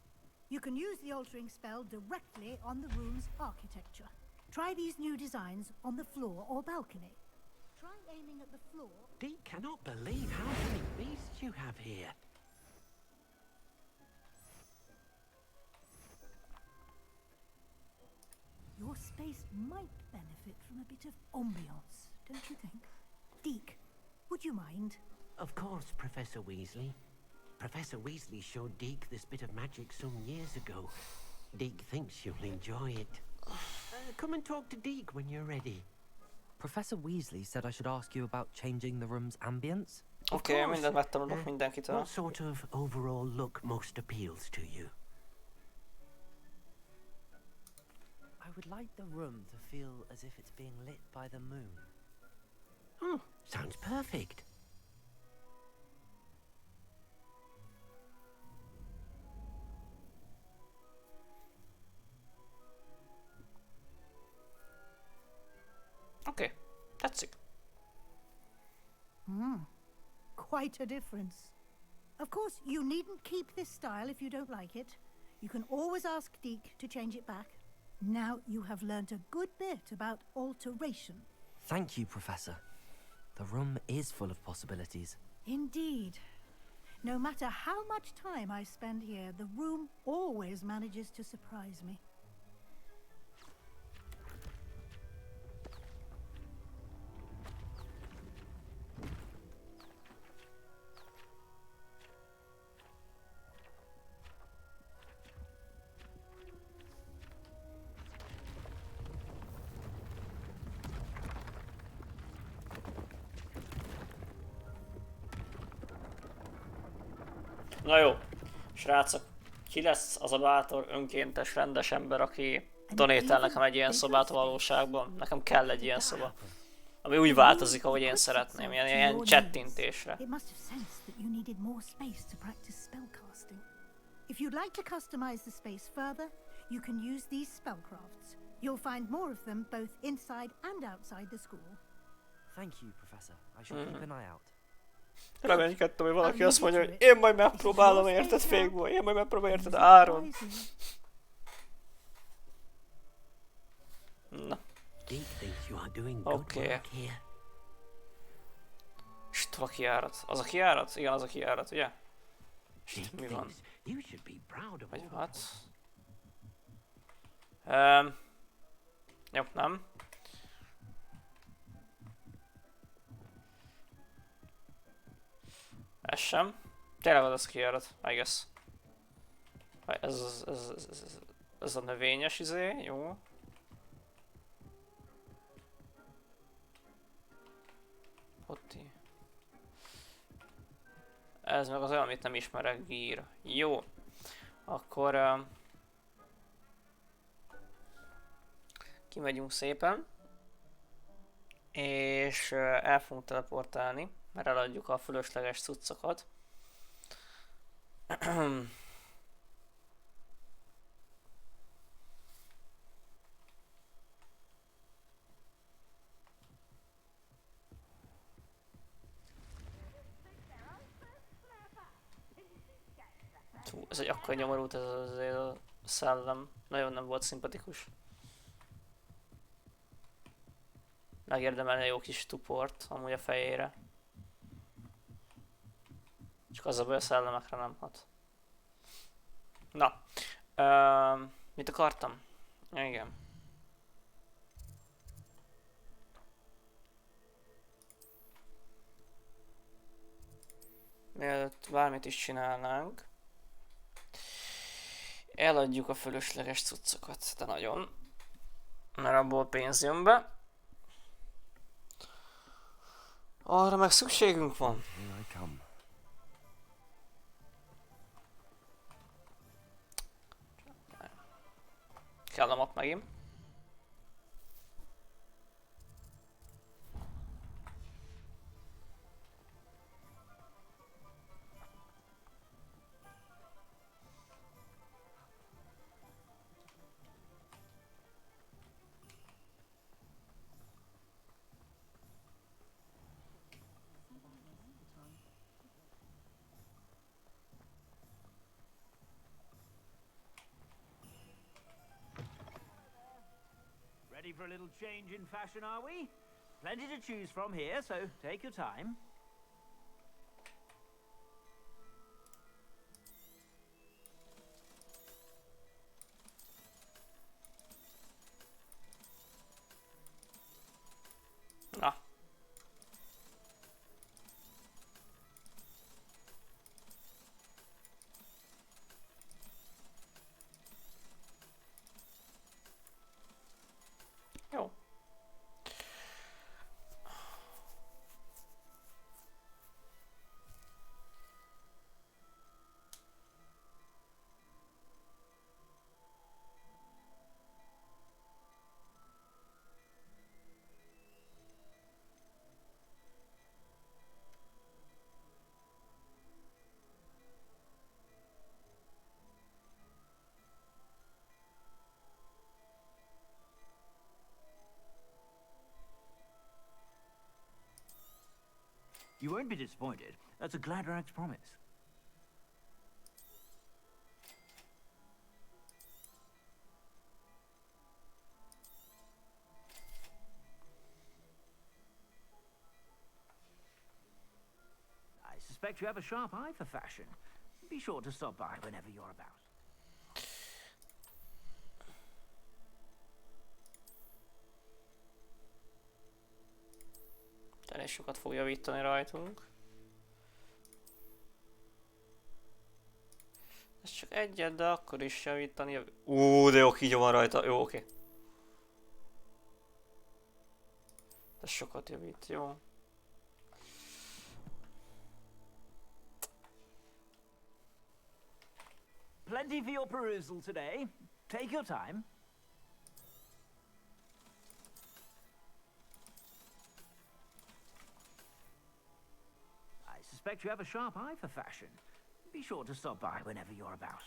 You can use the altering spell directly on the room's architecture. Try these new designs on the floor or balcony. Try aiming at the floor. Deke cannot believe how many beasts you have here. Your space might benefit from a bit of ambiance, don't you think? Deke, would you mind? Of course, Professor Weasley. Professor Weasley showed Deke this bit of magic some years ago. Deke thinks you'll enjoy it. Come and talk to Deke when you're ready. Professor Weasley said I should ask you about changing the room's ambience. Oké, mindent megtanulok mindenkitől. What sort of overall look most appeals to you? I would like the room to feel as if it's being lit by the moon. Sounds perfect. Oké, tetszik. Quite a difference. Of course, you needn't keep this style if you don't like it. You can always ask Deke to change it back. Now you have learnt a good bit about alteration. Thank you, Professor. The room is full of possibilities. Indeed. No matter how much time I spend here, the room always manages to surprise me. Na jó, srácok, ki lesz az a bátor, önkéntes, rendes ember, aki donétel nekem egy ilyen szobát a valóságban? Nekem kell egy ilyen szoba. Ami úgy változik, ahogy én szeretném, ilyen csettintésre. It must have sensed that you needed more space to practice spellcasting. If you'd like to customize the space further, you can use these spellcrafts. You'll find more of them both inside and outside the school. Thank you, Professor. I shall keep an eye out. Reménykedtem, hogy valaki azt mondja, hogy én majd megpróbálom, érted, fékból, én majd megpróbálom, érted, áron. Na. Oké. És a kijárat. Az a kijárat? Igen, az a kijárat, ugye? És itt mi van? Vagy hát... Jó, nem. Ez sem. Tényleg az a kijárat, I guess. Ez a növényes izé, jó. Hotti. Ez meg az olyan, amit nem ismerek, gír. Jó. Akkor... kimegyünk szépen. És el fogunk teleportálni, mert eladjuk a fölösleges cuccokat. Ez egy akkora nyomorult, ez azért a szellem. Nagyon nem volt szimpatikus. Megérdemelne jó kis tuport amúgy a fejére. Csak az a baj, a szellemekre nem hat. Na. Mit akartam? Igen. Mielőtt bármit is csinálnánk, eladjuk a fölösleges cuccokat, de nagyon. Mert abból pénz jön be. Arra meg szükségünk van. Kell a map megint. Ready for a little change in fashion, are we? Plenty to choose from here, so take your time. Na. Jó. You won't be disappointed. That's a Gladrag's promise. I suspect you have a sharp eye for fashion. Be sure to stop by whenever you're about. Elég sokat fog javítani rajtunk. Ez csak egyet, de akkor is javítani. De jó, kígyó van rajta. Jó, oké. Ez sokat javít, jó. Plenty for your perusal today. Take your time. I suspect you have a sharp eye for fashion. Be sure to stop by whenever you're about.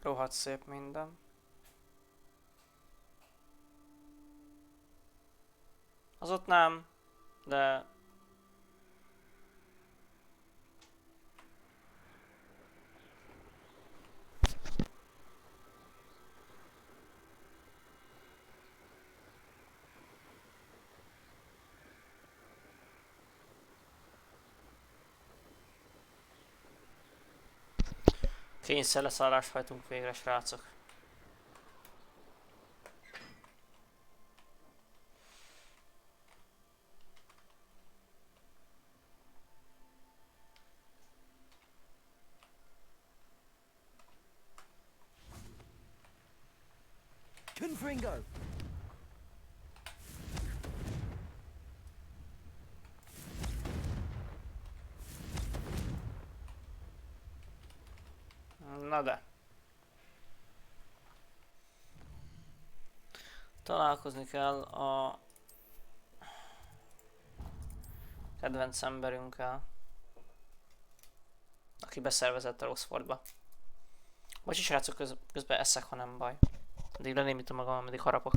Rohadt szép minden. Az ott nem, de... Kényszerleszállást hajtunk végre, srácok. Confringo! Na de. Találkozni kell a kedvenc emberünkkel, aki beszervezett a Oxfordba. Bocsi srácok, közben eszek, ha nem baj. Addig lenémítom magam, ameddig harapok.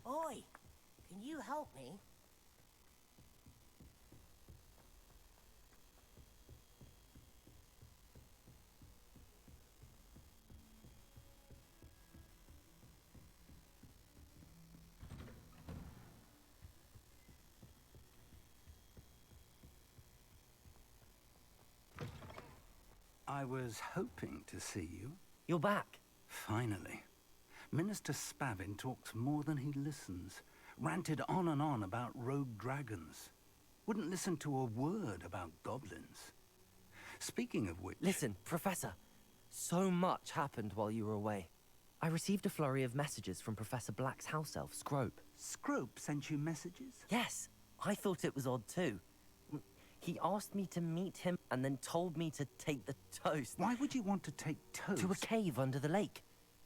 Oi, can you help me? I was hoping to see you. You're back. Finally. Minister Spavin talks more than he listens. Ranted on and on about rogue dragons. Wouldn't listen to a word about goblins. Speaking of which... Listen, Professor. So much happened while you were away. I received a flurry of messages from Professor Black's house elf, Scrope. Scrope sent you messages? Yes, I thought it was odd too. He asked me to meet him and then told me to take the toast. Why would you want to take toast? To a cave under the lake.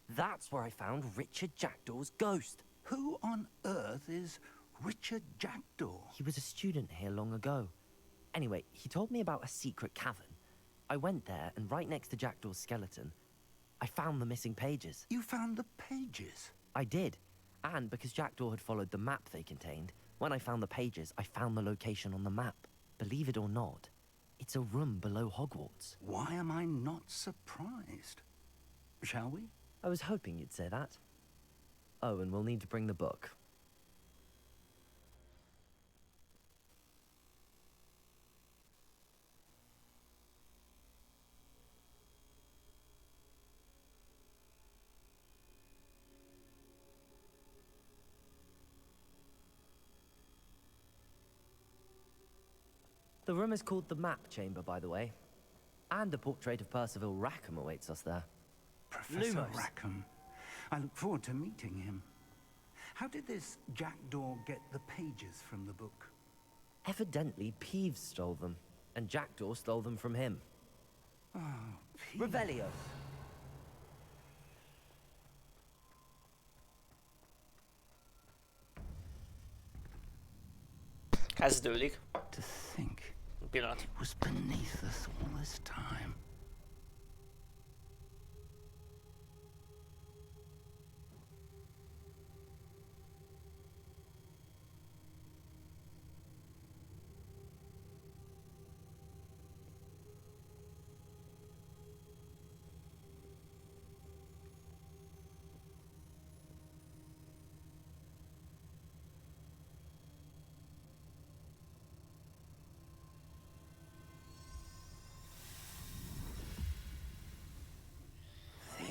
That's where I found Richard Jackdaw's ghost. Who on earth is Richard Jackdaw? He was a student here long ago. Anyway, he told me about a secret cavern. I went there, and right next to Jackdaw's skeleton, I found the missing pages. You found the pages? I did. And because Jackdaw had followed the map they contained, when I found the pages, I found the location on the map. Believe it or not, it's a room below Hogwarts. Why am I not surprised? Shall we? I was hoping you'd say that. Oh, and we'll need to bring the book. The room is called the Map Chamber, by the way. And a portrait of Percival Rackham awaits us there. Professor Lumos. Rackham. I look forward to meeting him. How did this Jackdaw get the pages from the book? Evidently, Peeves stole them, and Jackdaw stole them from him. Oh, Revelio. Kezdődik. To think Pillanat. it was beneath us all this time.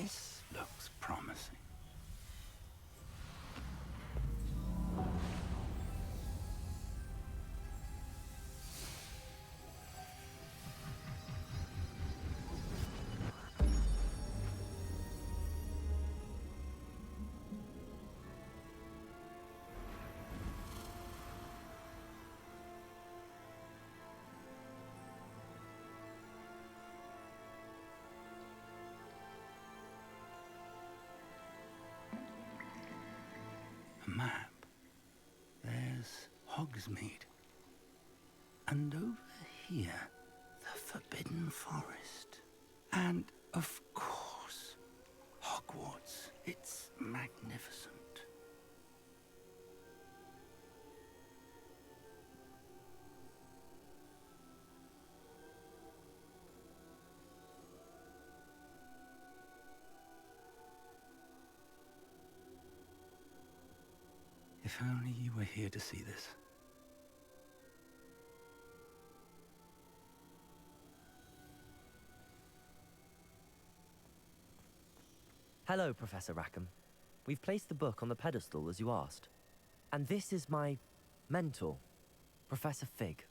This looks promising. A map. There's Hogsmeade. And over here, the Forbidden Forest. And, of course, Hogwarts. It's magnificent. If only you were here to see this. Hello, Professor Rackham. We've placed the book on the pedestal as you asked. And this is my mentor, Professor Fig.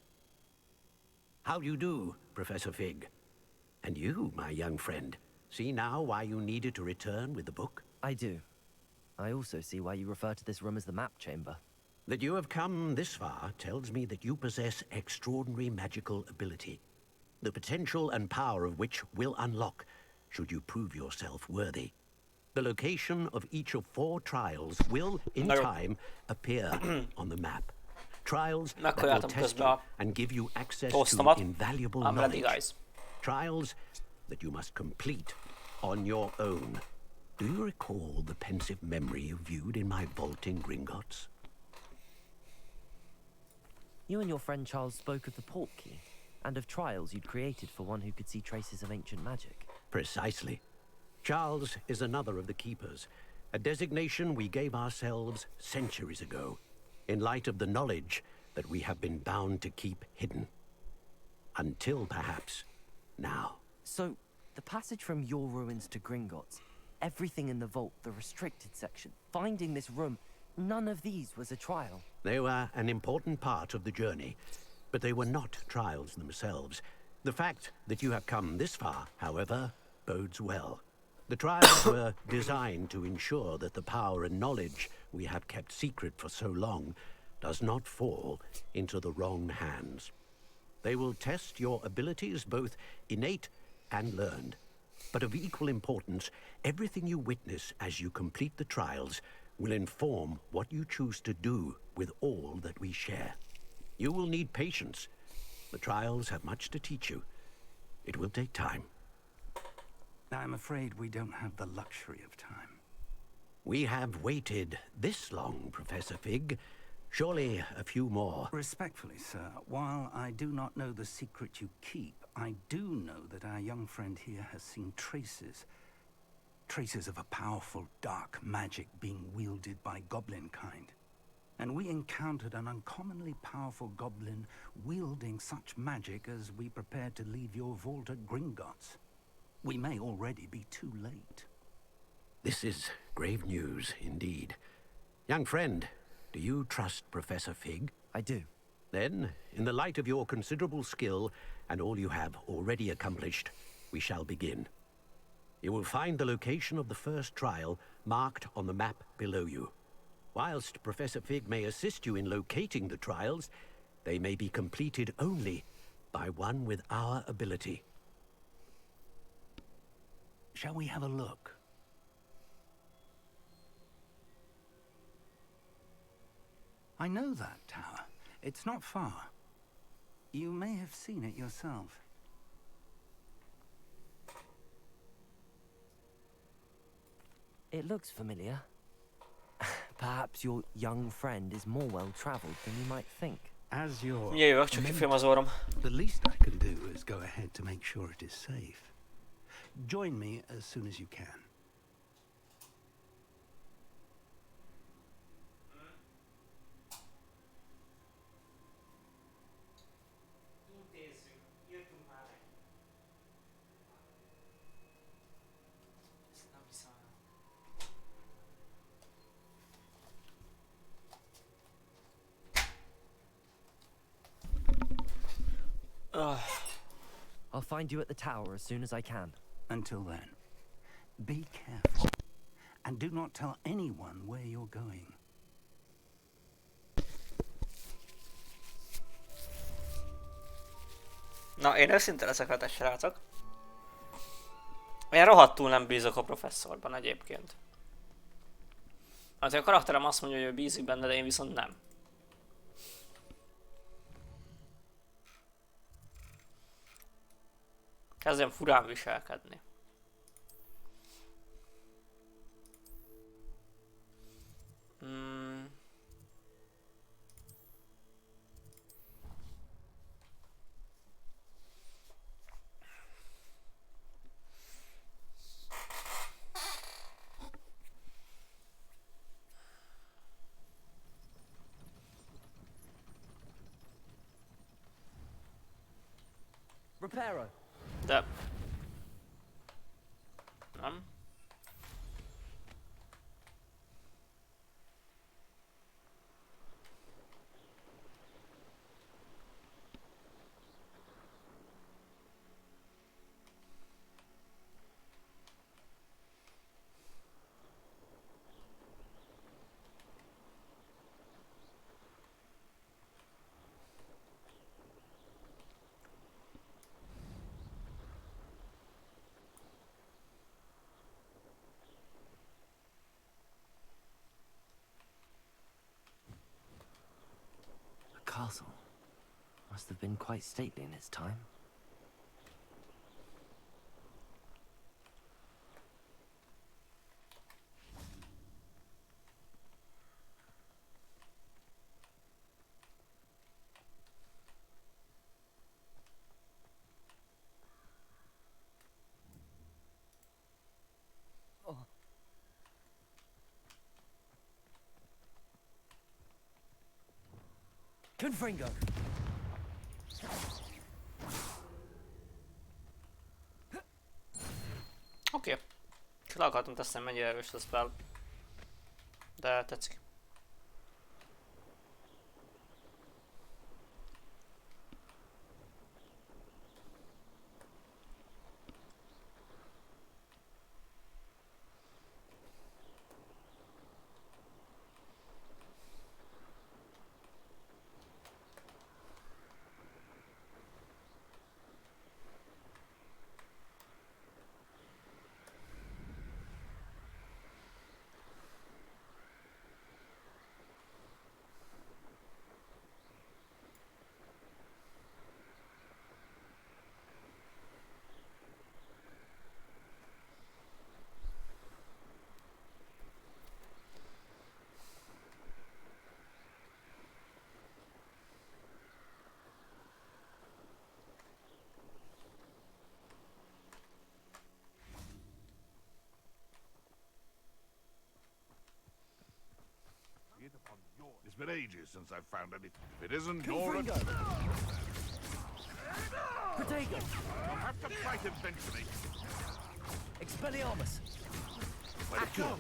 How do you do, Professor Fig? And you, my young friend, see now why you needed to return with the book? I do. I also see why you refer to this room as the Map Chamber. That you have come this far tells me that you possess extraordinary magical ability, the potential and power of which will unlock should you prove yourself worthy. The location of each of 4 trials will, in time, appear on the map. Trials that will test you and give you access to invaluable knowledge. Trials that you must complete on your own. Do you recall the pensive memory you viewed in my vault in Gringotts? You and your friend Charles spoke of the Portkey, and of trials you'd created for one who could see traces of ancient magic. Precisely. Charles is another of the Keepers, a designation we gave ourselves centuries ago, in light of the knowledge that we have been bound to keep hidden. Until perhaps now. So, The passage from your ruins to Gringotts, everything in the vault, the restricted section, finding this room, none of these was a trial. They were an important part of the journey, but they were not trials themselves. The fact that you have come this far, however, bodes well. The trials were designed to ensure that the power and knowledge we have kept secret for so long does not fall into the wrong hands. They will test your abilities, both innate and learned. But of equal importance, everything you witness as you complete the trials will inform what you choose to do with all that we share. You will need patience. The trials have much to teach you. It will take time. I'm afraid we don't have the luxury of time. We have waited this long, Professor Fig. Surely a few more. Respectfully, sir, while I do not know the secret you keep, I do know that our young friend here has seen traces of a powerful dark magic being wielded by goblin kind. And we encountered an uncommonly powerful goblin wielding such magic as we prepared to leave your vault at Gringotts. We may already be too late. This is grave news indeed. Young friend, do you trust Professor Fig? I do. Then, in the light of your considerable skill and all you have already accomplished, we shall begin. You will find the location of the first trial marked on the map below you. Whilst Professor Fig may assist you in locating the trials, they may be completed only by one with our ability. Shall we have a look? I know that tower. It's not far. You may have seen it yourself. It looks familiar. Perhaps your young friend is more well-traveled than you might think. As your Jövök, csak kifém az orrom. the least I can do is go ahead to make sure it is safe. Join me as soon as you can. I'll find you at the tower as soon as I can. Until then, be careful and do not tell anyone where you're going. Na, én őszinte leszek vele, srácok. Én rohadtul nem bízok a professzorban egyébként. Azért a karakterem azt mondja, hogy ő bízik benne, de én viszont nem. Kezdem furán viselkedni. Reparo. De... Nem? Castle must have been quite stately in its time. Confringo. Oké. Csak le akartunk teszteni, mennyire erős ez a spell. De tetszik. It's been ages since I've found any. If it isn't Nora, Protego! I'll have to fight eventually. Expelliarmus! Accio!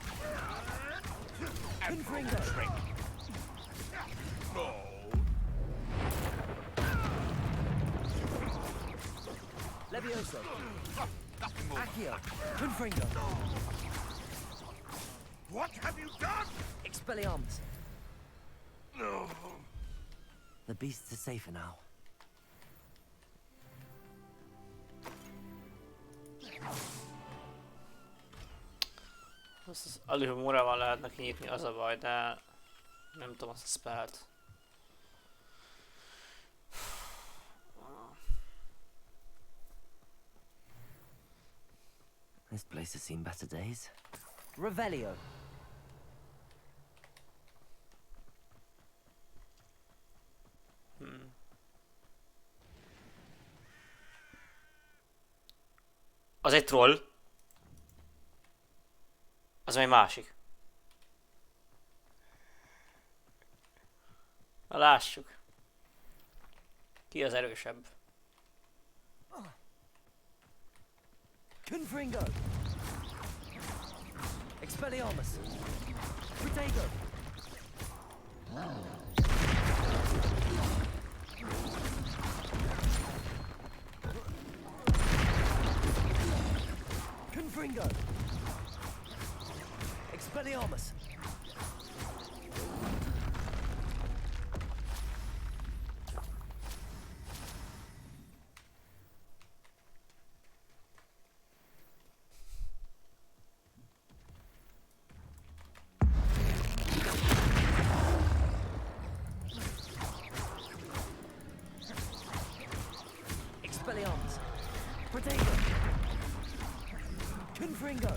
And Confringo! no. Levioso! Nothing more. Accio! Confringo! What have you done? Expelliarmus! No. The beasts are safer now. Azt az alihumorával lehetne kinyitni, az a baj, de nem tudom azt a spellt. This place has seen better days. Revelio! Az egy troll. Az egy másik. Na lássuk. Ki az erősebb? Confringo! Expelliarmus! Protego! Confringo! Expelliarmus! Expelliarmus! Protego! Confringo!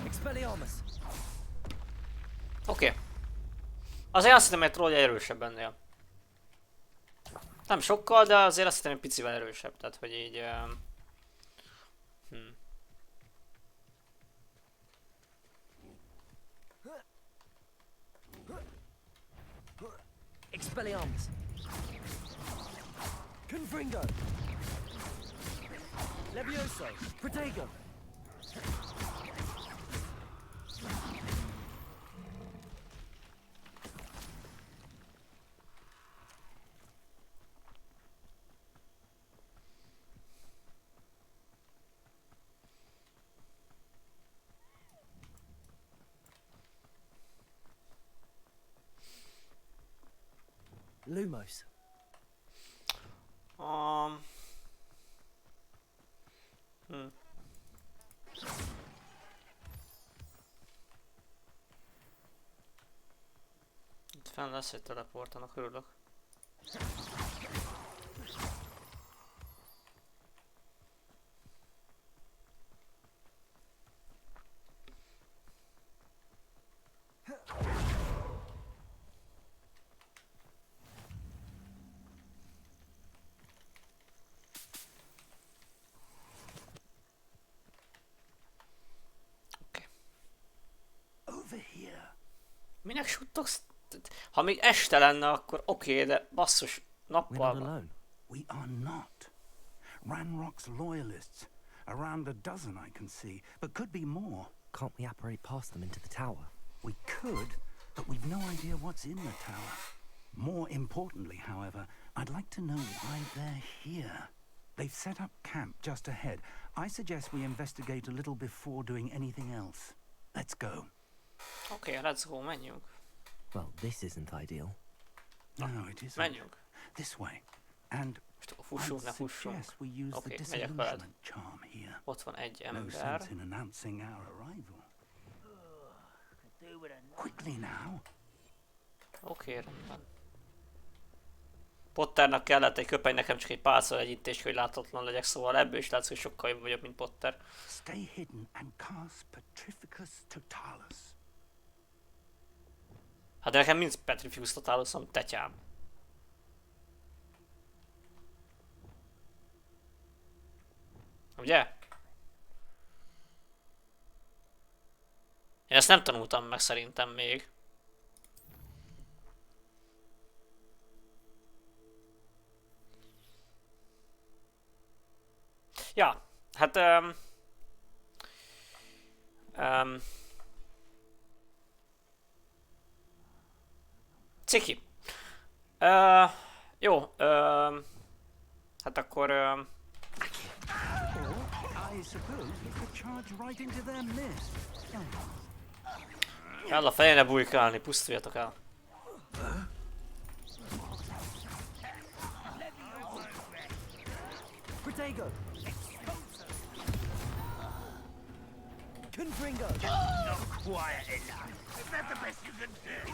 Expelliarmus! Oké. Azért azt hiszem, hogy trollja erősebb ennél. Nem sokkal, de azért azt hiszem, hogy picivel erősebb. Tehát, hogy így... Expelliarmus! Confringo! Levioso! Protego! Lumos. Itt fenn lesz egy teleport, annak örülök. Over here. Minek suttogsz Ha még este lenne, akkor oké, de basszus, We're nappal not van. alone. We are not. Ranrock's loyalists. Around a dozen I can see, but could be more. Can't we apparate past them into the tower? We could, but we've no idea what's in the tower. More importantly, however, I'd like to know why they're here. They've set up camp just ahead. I suggest we investigate a little before doing anything else. Let's go. Oké, let's go, menjünk. Well, this isn't ideal. No, it isn't. Menjünk. This way. And Most akkor fussunk, ne I'd fussunk. suggest we use Oké, the megyek veled. disillusionment charm here. Ott van egy No ember. sense in announcing our arrival. Quickly now. Oké, rendben. Potternak kellett egy köpeny, nekem csak egy pálca legyintés, hogy láthatatlan legyek, szóval ebből is látszik, hogy sokkal jobb vagyok, mint Potter. Stay hidden and cast Petrificus Totalus. Hát de nekem mind Petrificus Totalusom, tetyám. Ugye? Én ezt nem tanultam meg szerintem még. Ja, hát ciki. Jó, hát akkor I suppose we could charge right into their midst. kell a fejére bujkálni, pusztuljatok el. Protego! Confringo! Not quiet enough. Is that the best you can do?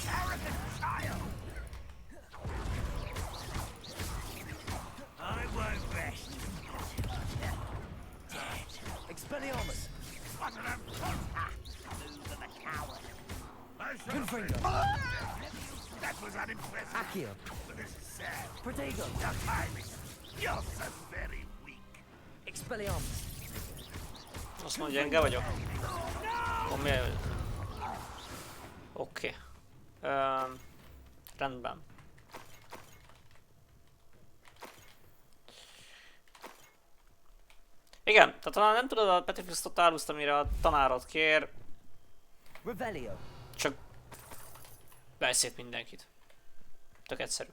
Arrogant child! I won't rest. Dead. Expelliarmus! What an move of a coward. Confringo! That was unimpressive. Accio! But this is sad. Protego! Your timing. You're so very weak. Expelliarmus! Azt mondja, gyenge vagyok. Oké. Rendben. Igen, tehát talán nem tudod a Petrificus Totalust, amire a tanárod kér, Revelio! csak vesz szét mindenkit. Tök egyszerű.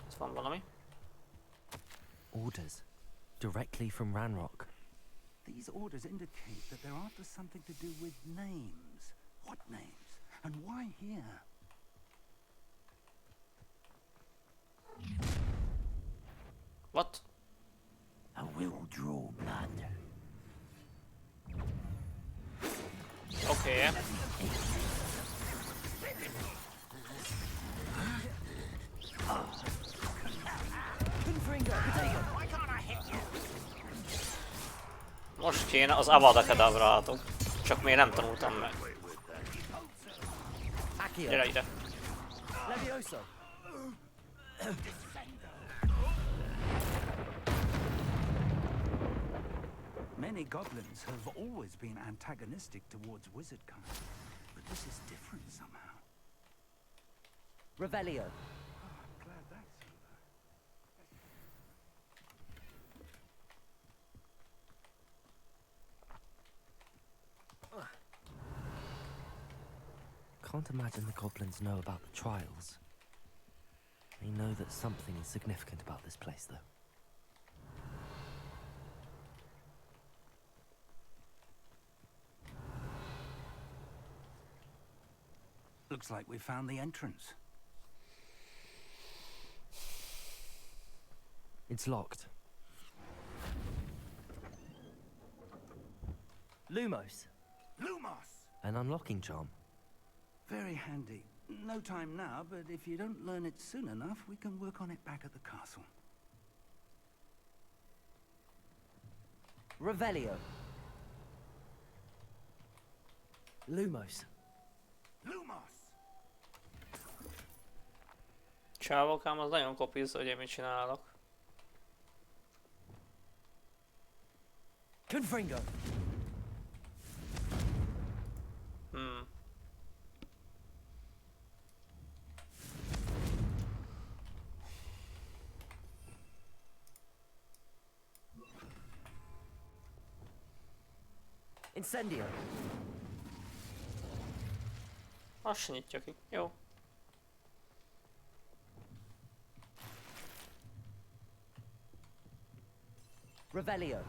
Itt van valami. Orders. Directly from Ranrock. These orders indicate that they're after something to do with names. What names? And why here? What? I will draw blood. Oké. Confringo! Protego! Why can't I hit you? Most kéne az Avada Kedavrátok. Csak még nem tanultam meg. Accio! Gyere ide. Levioso! Many goblins have always been antagonistic towards wizard kind, but this is different somehow. Revelio! I'm glad that's over. Can't imagine the goblins know about the trials. They know that something is significant about this place, though. Looks like we found the entrance. It's locked. Lumos! Lumos! An unlocking charm. Very handy. No time now, but if you don't learn it soon enough, we can work on it back at the castle. Revelio! Lumos! Lumos! Csávokám, az nagyon kopizza, hogy én mit csinálok. Confringo! Incendio. Azt se nyitja ki. Jó. Revelio.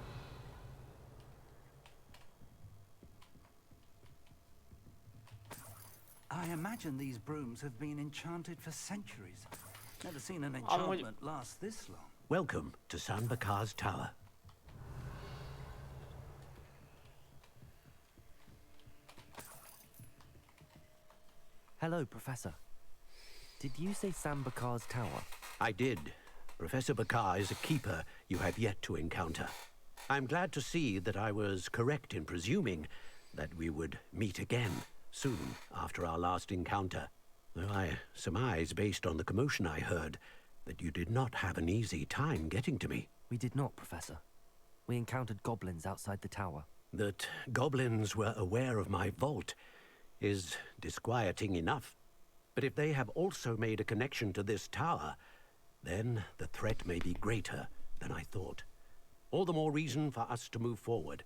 I imagine these brooms have been enchanted for centuries. Never seen an enchantment last this long. Welcome to San Bakar's Tower. Hello, Professor. Did you say Sam Bakar's tower? I did. Professor Bakar is a keeper you have yet to encounter. I'm glad to see that I was correct in presuming that we would meet again soon after our last encounter. Though I surmise, based on the commotion I heard, that you did not have an easy time getting to me. We did not, Professor. We encountered goblins outside the tower. That goblins were aware of my vault is disquieting enough. But if they have also made a connection to this tower, then the threat may be greater than I thought. All the more reason for us to move forward.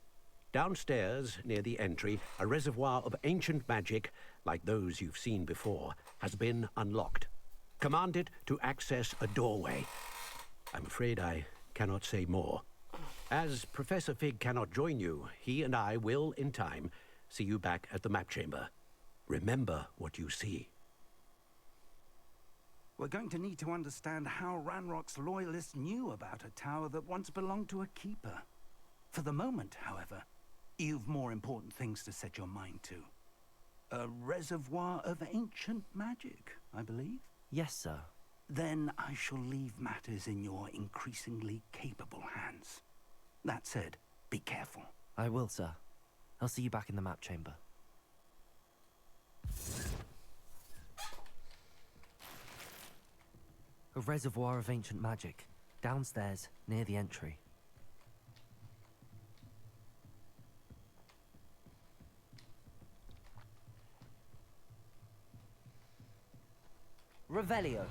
Downstairs, near the entry, a reservoir of ancient magic, like those you've seen before, has been unlocked. Command it to access a doorway. I'm afraid I cannot say more. As Professor Fig cannot join you, he and I will, in time, see you back at the map chamber. Remember what you see. We're going to need to understand how Ranrock's loyalists knew about a tower that once belonged to a keeper. For the moment, however, you've more important things to set your mind to. A reservoir of ancient magic, I believe? Yes, sir. Then I shall leave matters in your increasingly capable hands. That said, be careful. I will, sir. I'll see you back in the map chamber. A reservoir of ancient magic, downstairs, near the entry. Revelio.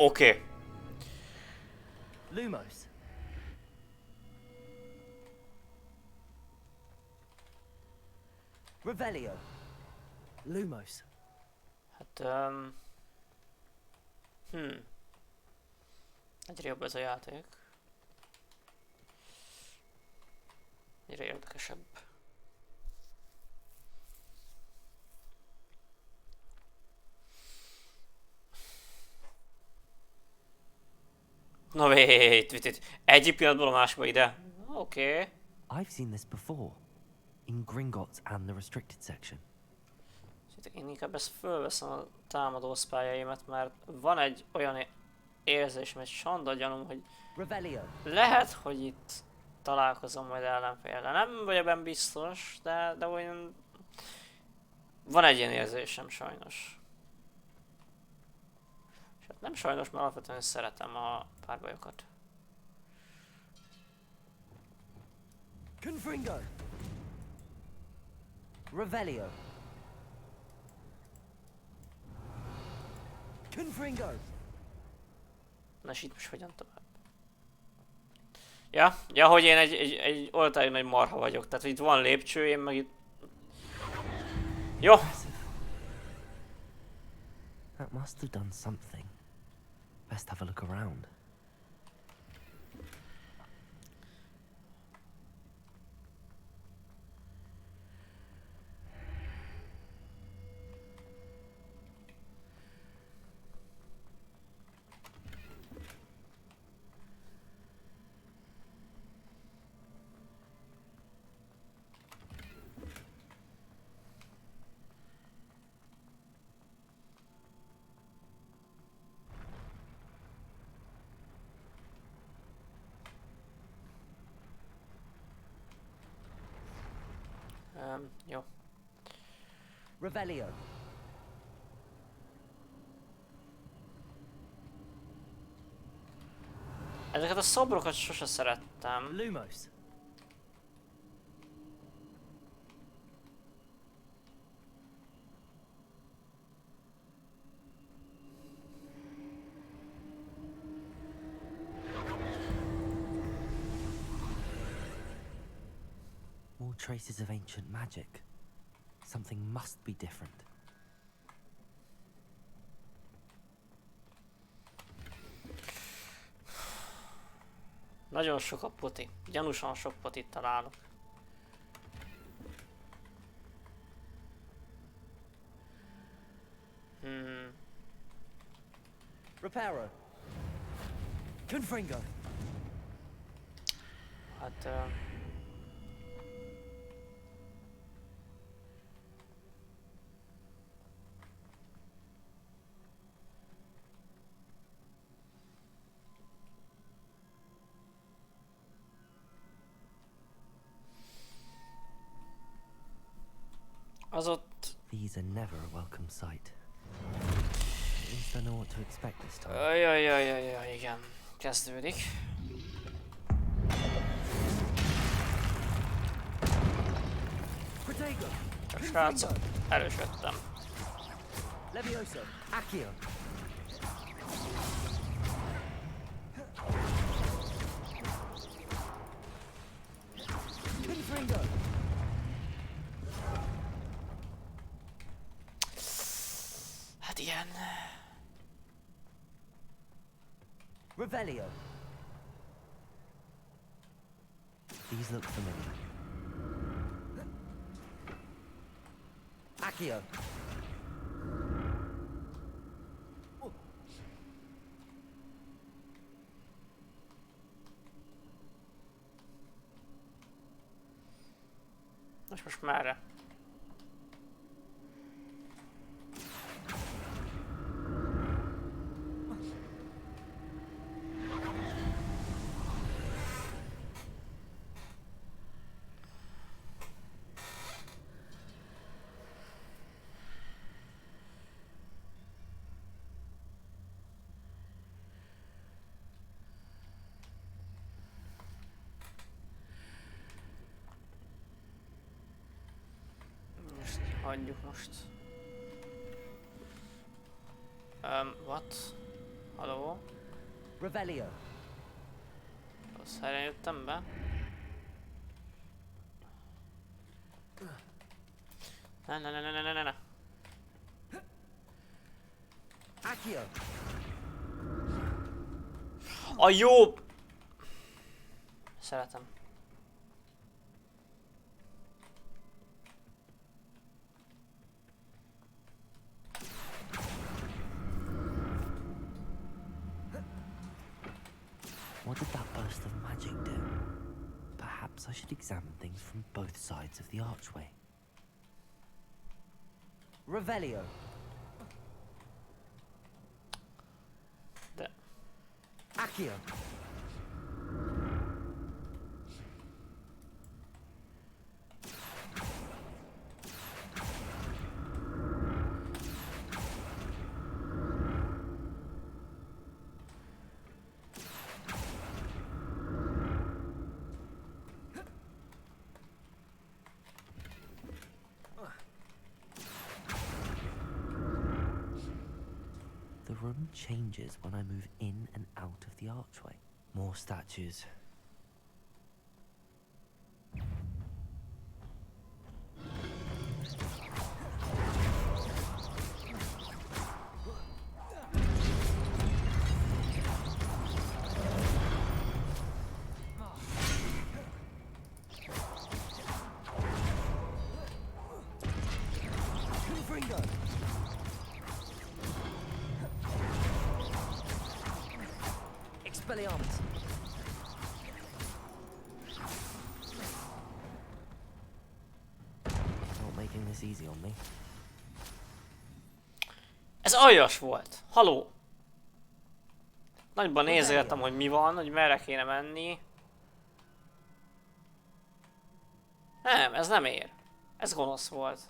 Oké. Lumos. Revelio. Lumos. Hát, egyre jobb ez a játék. Egyre érdekesebb. Na wait. Egyik pillanatból a másikba ide. Oké. I've seen this before. In Gringotts and the restricted section. Én inkább ezt fölveszem a támadó szpályaimat, mert van egy olyan érzésem, egy sanda gyanúm, hogy Revelio. lehet, hogy itt találkozom majd ellenféllel. Nem vagyok benne biztos, de olyan... Van egy ilyen érzésem sajnos. És hát nem sajnos, mert alapvetően szeretem a párbajokat. Confringo. Revelio. Confringo. Na és itt most hogyan tovább? Ja, hogy én egy oltári nagy marha vagyok, tehát itt van lépcső, én meg itt... Jó! That must have done something. Best have a look around. Jó. Revelio. Ezeket a szobrokat sose szerettem. Lumos. traces of ancient magic. Something must be different. Nagyon sok a poti. Gyanúsan sok potit találok. Reparo. Confringo. Hát... az ott... These are never a welcome sight. At least I know what to expect this time. Ajajajajaj, igen. Kezdődik. Csak srácok, erősödtem. Levioso. Accio. Confringo. Hát ilyen... Revelio. These look familiar. Accio. Most merre? Hagyjuk most. What? Hello? Revelio. Rossz helyre jöttem be. Ne. Accio. A jó! Szeretem. What did that burst of magic do? Perhaps I should examine things from both sides of the archway. Revelio. De... Accio. The room changes when I move in and out of the archway. More statues. Expelliarmus. Not making this easy on me. Ez aljas volt. Haló. Nagyban nézeltem, hogy mi van, hogy merre kéne menni. Nem, ez nem ér. Ez gonosz volt.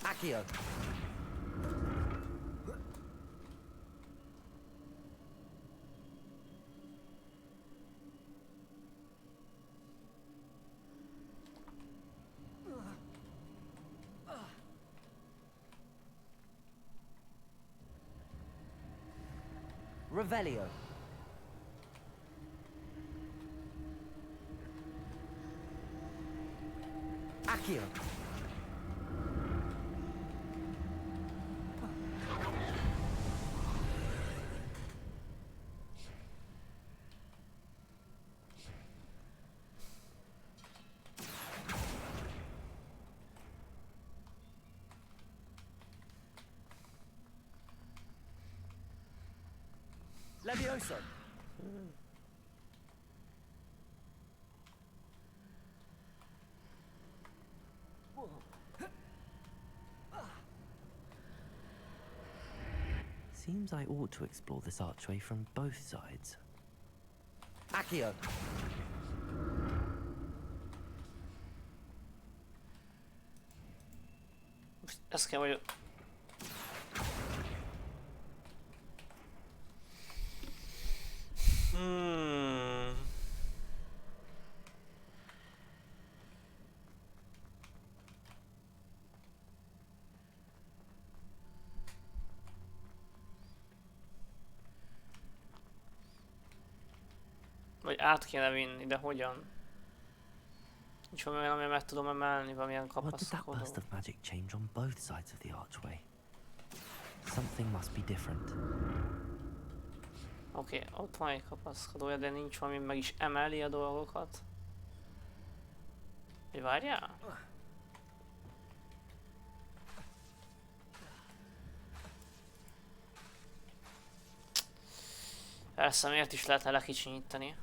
Accio. Revelio. Accio. Levioso. Seems I ought to explore this archway from both sides. Accio. Ezt kell, hogy... Vagy át kéne vinni, de hogyan? Nincs valami, amivel meg tudom emelni, valamilyen What did that burst kapaszkodó. of magic change on both sides of the archway? Something must be different. Oké, ott van egy kapaszkodója, de nincs valami, meg is emeli a dolgokat. Hogy várjál? Persze, miért is lehetne lekicsinyíteni?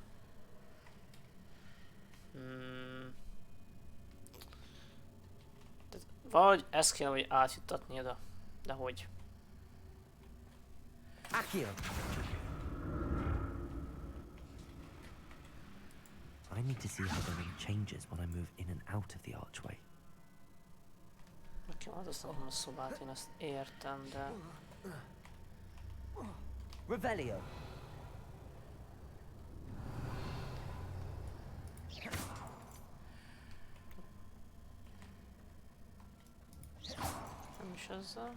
Vagy ezt kéne, hogy átjuttatni oda. De hogy? Accio. I need to see how the ring changes when I move in and out of the archway. Nekem az azt mondom a szobát, én ezt értem, de... Revelio. Nem is ezzel.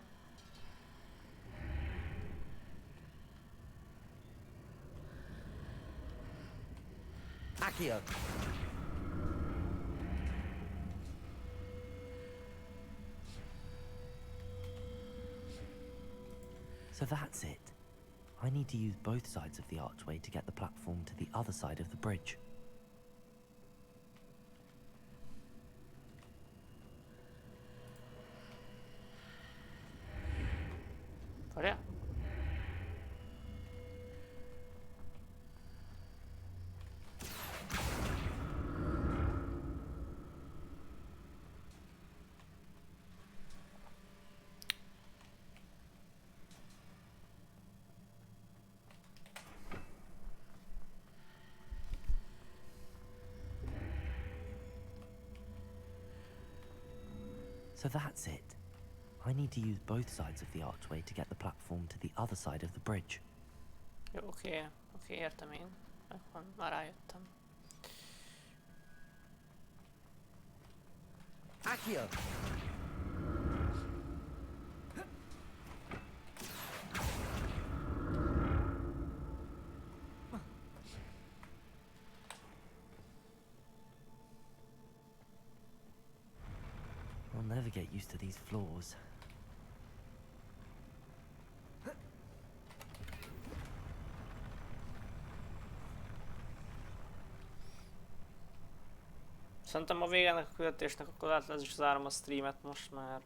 Accio. So that's it. I need to use both sides of the archway to get the platform to the other side of the bridge. Várjál? So that's it. I need to use both sides of the archway to get the platform to the other side of the bridge. Jó, oké, értem én. Már rájöttem. Accio. I'll never get used to these floors. Szerintem a végenek a küldetésnek akkor lehet le is zárom a streamet most már.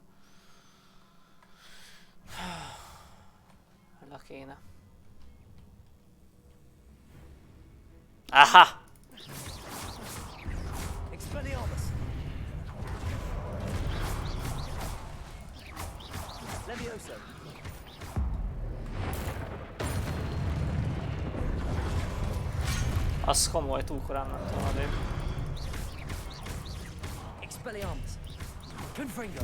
Le kéne. Aha! Expelliarmus. Levioso. Az komoly, túl korán mentem addig. Expelliarmus. Confringo.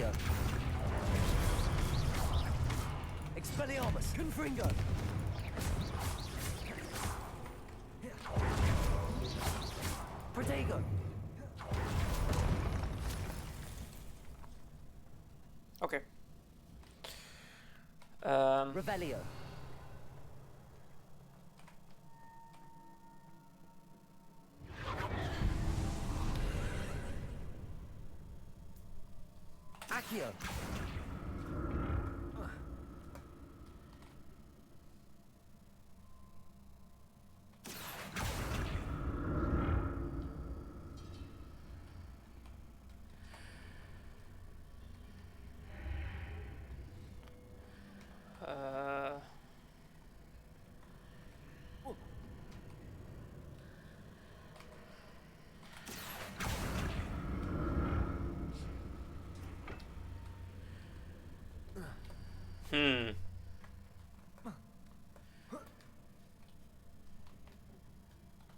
Accio. Expelliarmus. Confringo. Protego. Oké. Revelio. Accio.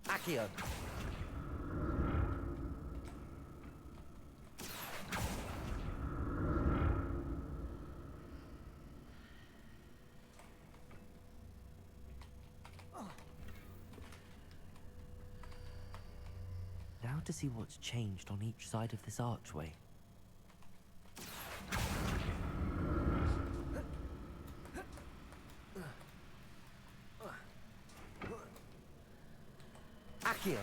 Accio. Now to see what's changed on each side of this archway. Accio.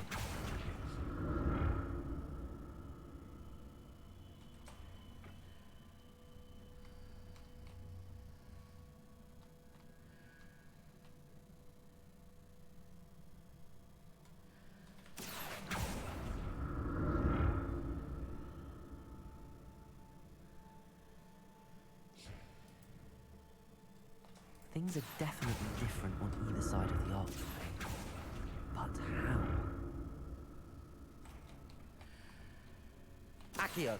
Things are definitely different on either side of the archway. But how? Accio.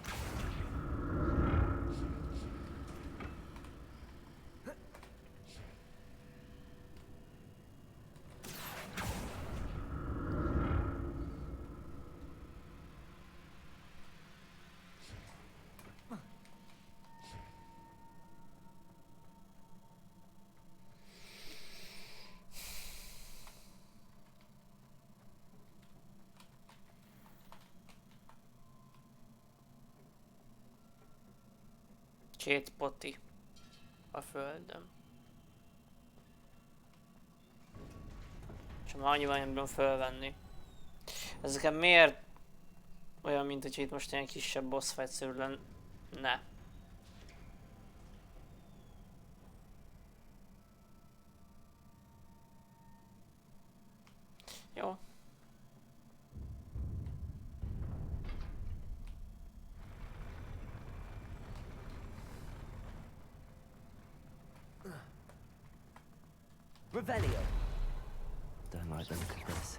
Két poti a földön. Csak már annyival nem tudom fölvenni. Ezeket miért olyan, mint hogy itt most ilyen kisebb boss fight-szerű lenne? Jó. Revelio. Don't like the look of this.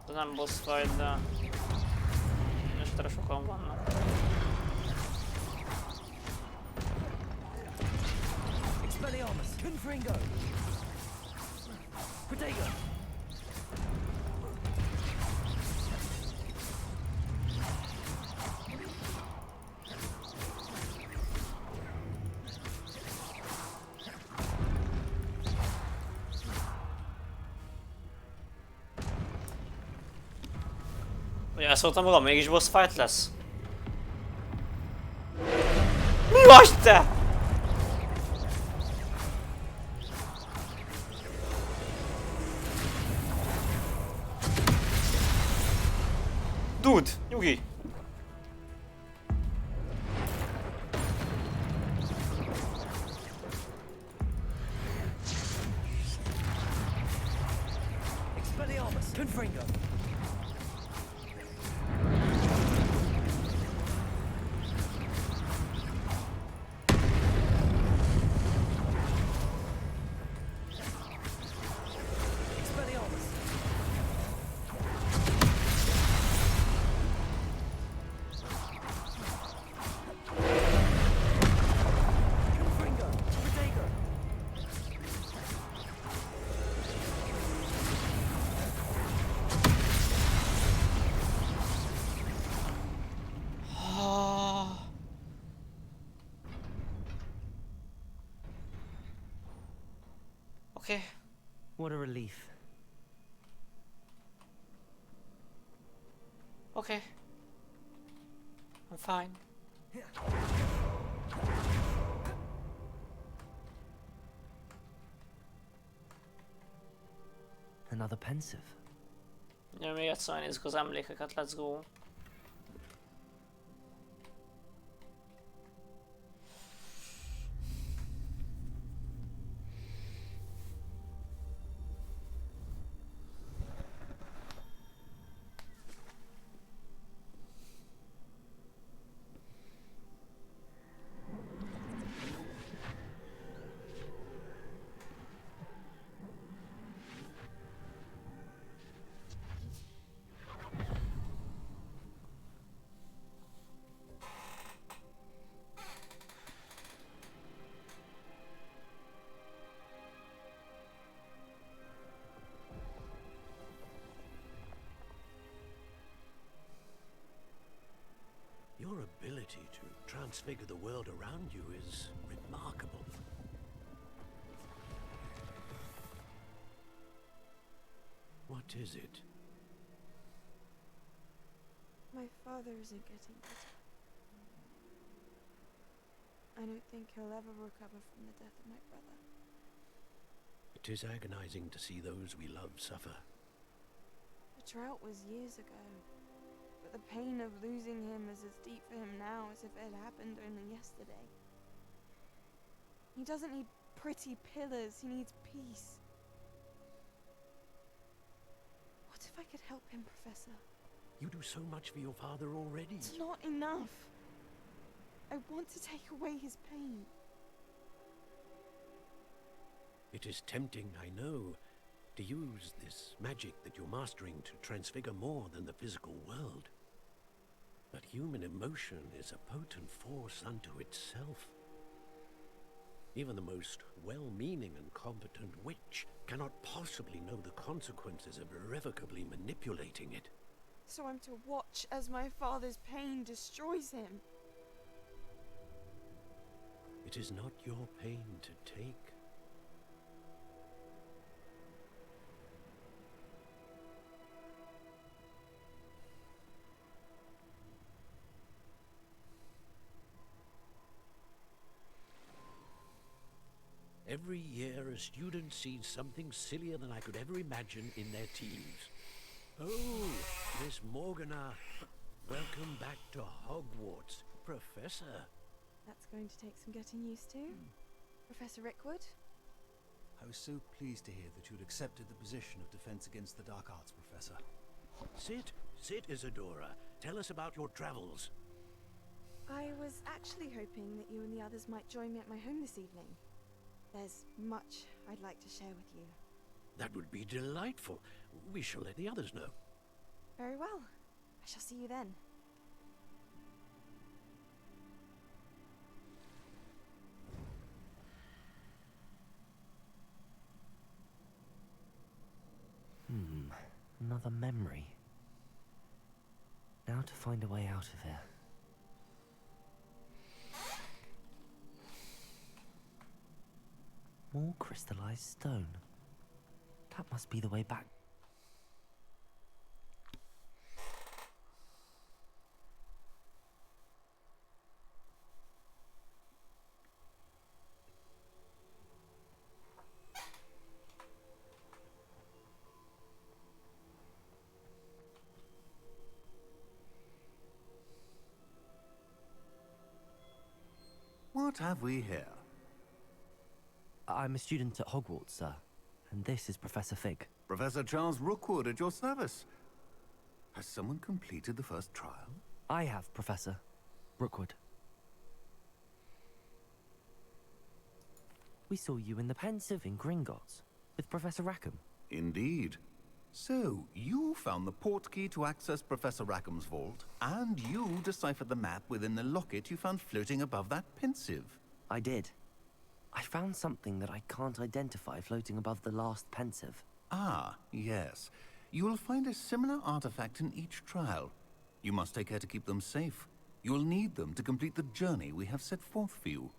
Ez nem boss fight, de mestere sokan vannak. Expelliarmus. Confringo. Protego. Ugye ezt mondtam magam, mégis boss fight lesz? Mi vagy te? Dude, nyugi! Expelliarmus. Confringo. Okay. What a relief. Okay. I'm fine. Another pensive. Ja, még egyszer nézzük az emlékeket, let's go. Your ability to transfigure the world around you is remarkable. What is it? My father isn't getting better. I don't think he'll ever recover from the death of my brother. It is agonizing to see those we love suffer. The drought was years ago, but the pain of losing him is as deep for him now as if it had happened only yesterday. He doesn't need pretty pillars, he needs peace. What if I could help him, Professor? You do so much for your father already. It's not enough. I want to take away his pain. It is tempting, I know, to use this magic that you're mastering to transfigure more than the physical world. But human emotion is a potent force unto itself. Even the most well-meaning and competent witch cannot possibly know the consequences of irrevocably manipulating it. So I'm to watch as my father's pain destroys him. It is not your pain to take. Every year, a student sees something sillier than I could ever imagine in their teens. Oh, Miss Morgana, welcome back to Hogwarts, Professor. That's going to take some getting used to. Professor Rickwood? I was so pleased to hear that you'd accepted the position of Defense Against the Dark Arts, Professor. Sit, Isadora. Tell us about your travels. I was actually hoping that you and the others might join me at my home this evening. There's much I'd like to share with you. That would be delightful. We shall let the others know. Very well. I shall see you then. Another memory. Now to find a way out of here. More crystallized stone. That must be the way back. What have we here? I'm a student at Hogwarts, sir. And this is Professor Fig. Professor Charles Rookwood at your service. Has someone completed the first trial? I have, Professor Rookwood. We saw you in the Pensive in Gringotts with Professor Rackham. Indeed. So, you found the portkey to access Professor Rackham's vault, and you deciphered the map within the locket you found floating above that Pensive. I did. I found something that I can't identify floating above the last Pensive. Ah, yes. You will find a similar artifact in each trial. You must take care to keep them safe. You will need them to complete the journey we have set forth for you.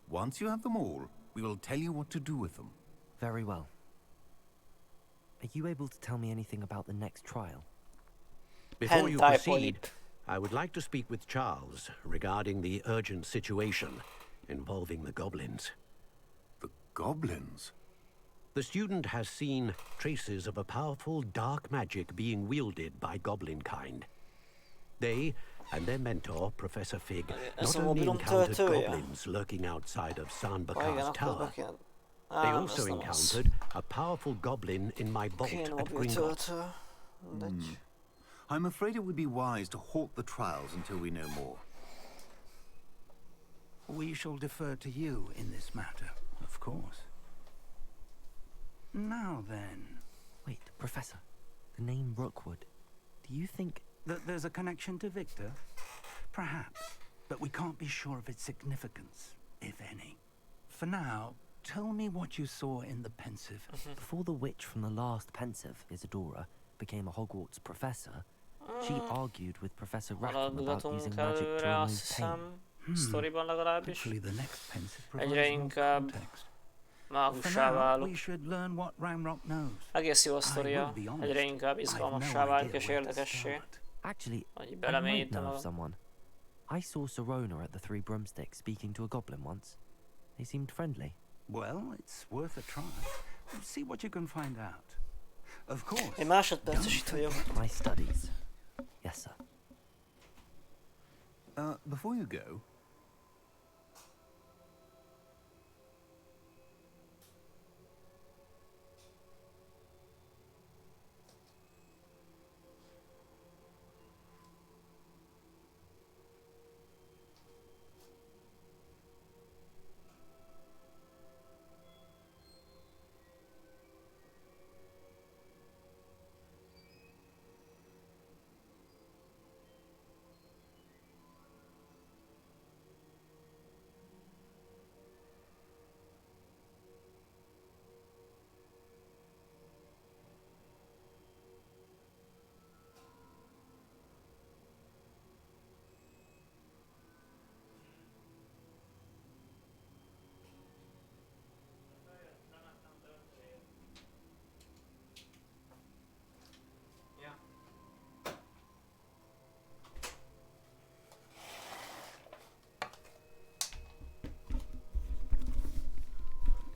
Once you have them all, we will tell you what to do with them. Very well. Are you able to tell me anything about the next trial? Before you Hentai proceed, polyp. I would like to speak with Charles regarding the urgent situation involving the goblins. The goblins? The student has seen traces of a powerful dark magic being wielded by goblin kind. They and their mentor, Professor Fig, not only encountered goblins lurking outside of Sanbakar's tower, they also encountered a powerful goblin in my vault at Gringotts. I'm afraid it would be wise to halt the trials until we know more. We shall defer to you in this matter, of course. Now then... Wait, Professor. The name Rookwood. Do you think... that there's a connection to Victor? Perhaps. But we can't be sure of its significance, if any. For now, tell me what you saw in the pensive. Before the witch from the last pensive, Isadora, became a Hogwarts professor, she argued with Professor Rackham about using magic to remove pain. Sztoriban legalábbis. Hopefully the next pensive Egyre provides more inkább context. mágussá For now, válok. we should learn what Ranrock knows. Egész jó a sztoria, egyre inkább izgalmassá válik és érdekessé. Actually, Hogy I might belemélyítem know of magam. someone. I saw Sirona at the Three Broomsticks speaking to a goblin once. They seemed friendly. Well, it's worth a try. See what you can find out. Of course. Egy másodperces itt vagyok. My studies. Yes, sir. Before you go,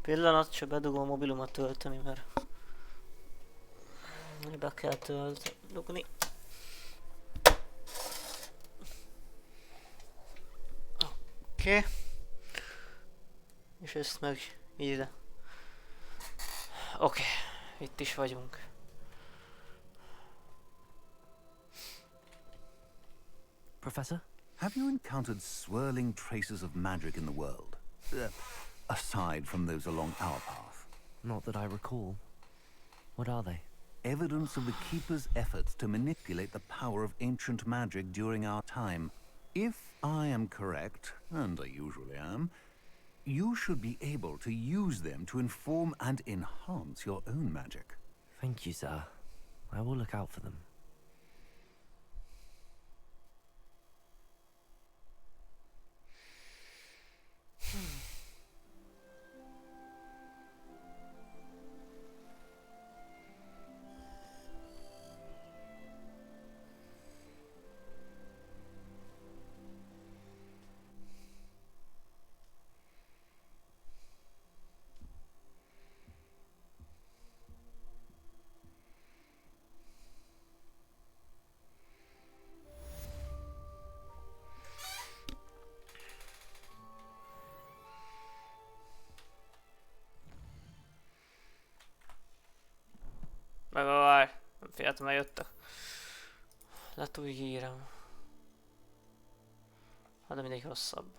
Pillanat, csak bedugom a mobilomat tölteni, mert be kell dugni. Oké. És ezt meg ide. Oké, itt is vagyunk. Professor? have you encountered swirling traces of magic in the world? Aside from those along our path. Not that I recall. What are they? Evidence of the Keeper's efforts to manipulate the power of ancient magic during our time. If I am correct, and I usually am, you should be able to use them to inform and enhance your own magic. Thank you, sir. I will look out for them. Várj, nem féltem, mert jöttek. Letújgírom. Hát de mindig rosszabb.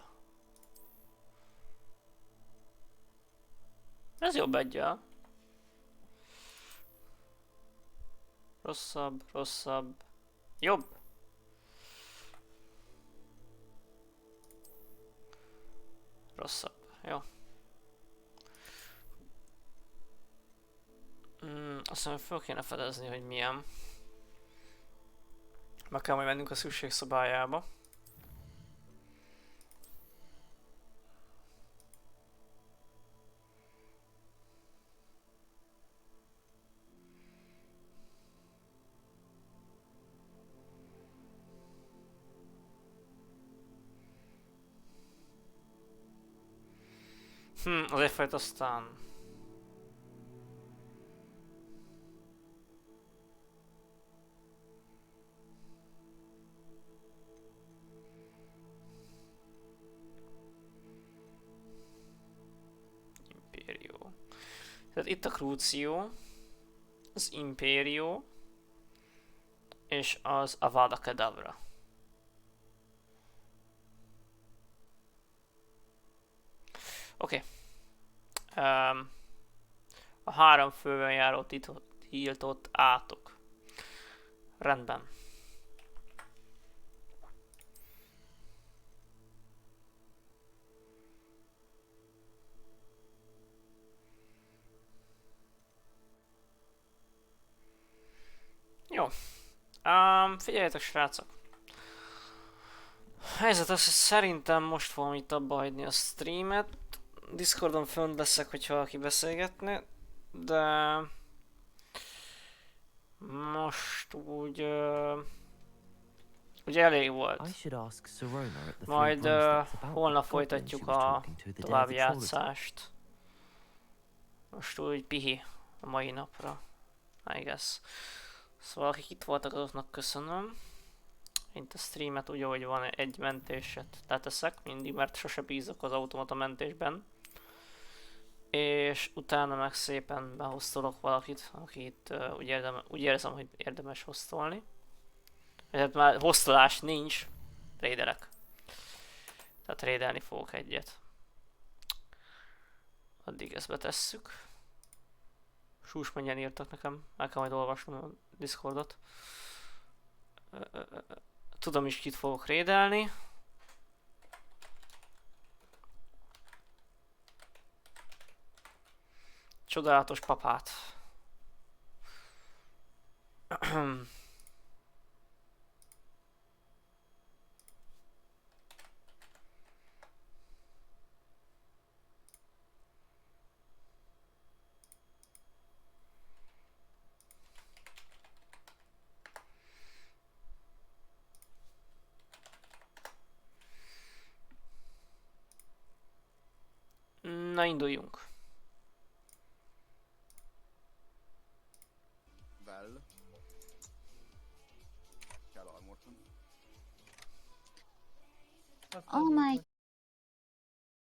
Ez jobb egyel. Rosszabb, rosszabb. Jobb. Rosszabb, jó. Azt mondom, föl kéne fedezni, hogy milyen. Meg kell majd mennünk a szükségszobájába. Az egyfajta aztán... Impérió. Tehát itt a Crucio, az Impérió, és az Avada Kedavra. Oké. A 3 főben járó tiltott átok. Rendben. Jó. Figyeljetek, srácok. A helyzet az, hogy szerintem most fogom itt abba hagyni a streamet. Discordon fönt leszek, hogyha valaki beszélgetne, de most úgy ugye elég volt. Majd holnap folytatjuk a további játszást. Most úgy pihi a mai napra, I guess. Szóval akik itt voltak, azoknak köszönöm. Mint a streamet úgy, ahogy van, egy mentéset leteszek mindig, mert sose bízok az automata mentésben. És utána meg szépen behosztolok valakit, akit úgy érzem, hogy érdemes hosztolni. Tehát már hosztolás nincs, raidelek. Tehát raidelni fogok egyet. Addig ezt betesszük. Sús mennyien írtak nekem, el kell majd olvasnom a Discordot. Tudom is, kit fogok raidelni. Csodálatos papát. Na, induljunk. Oh my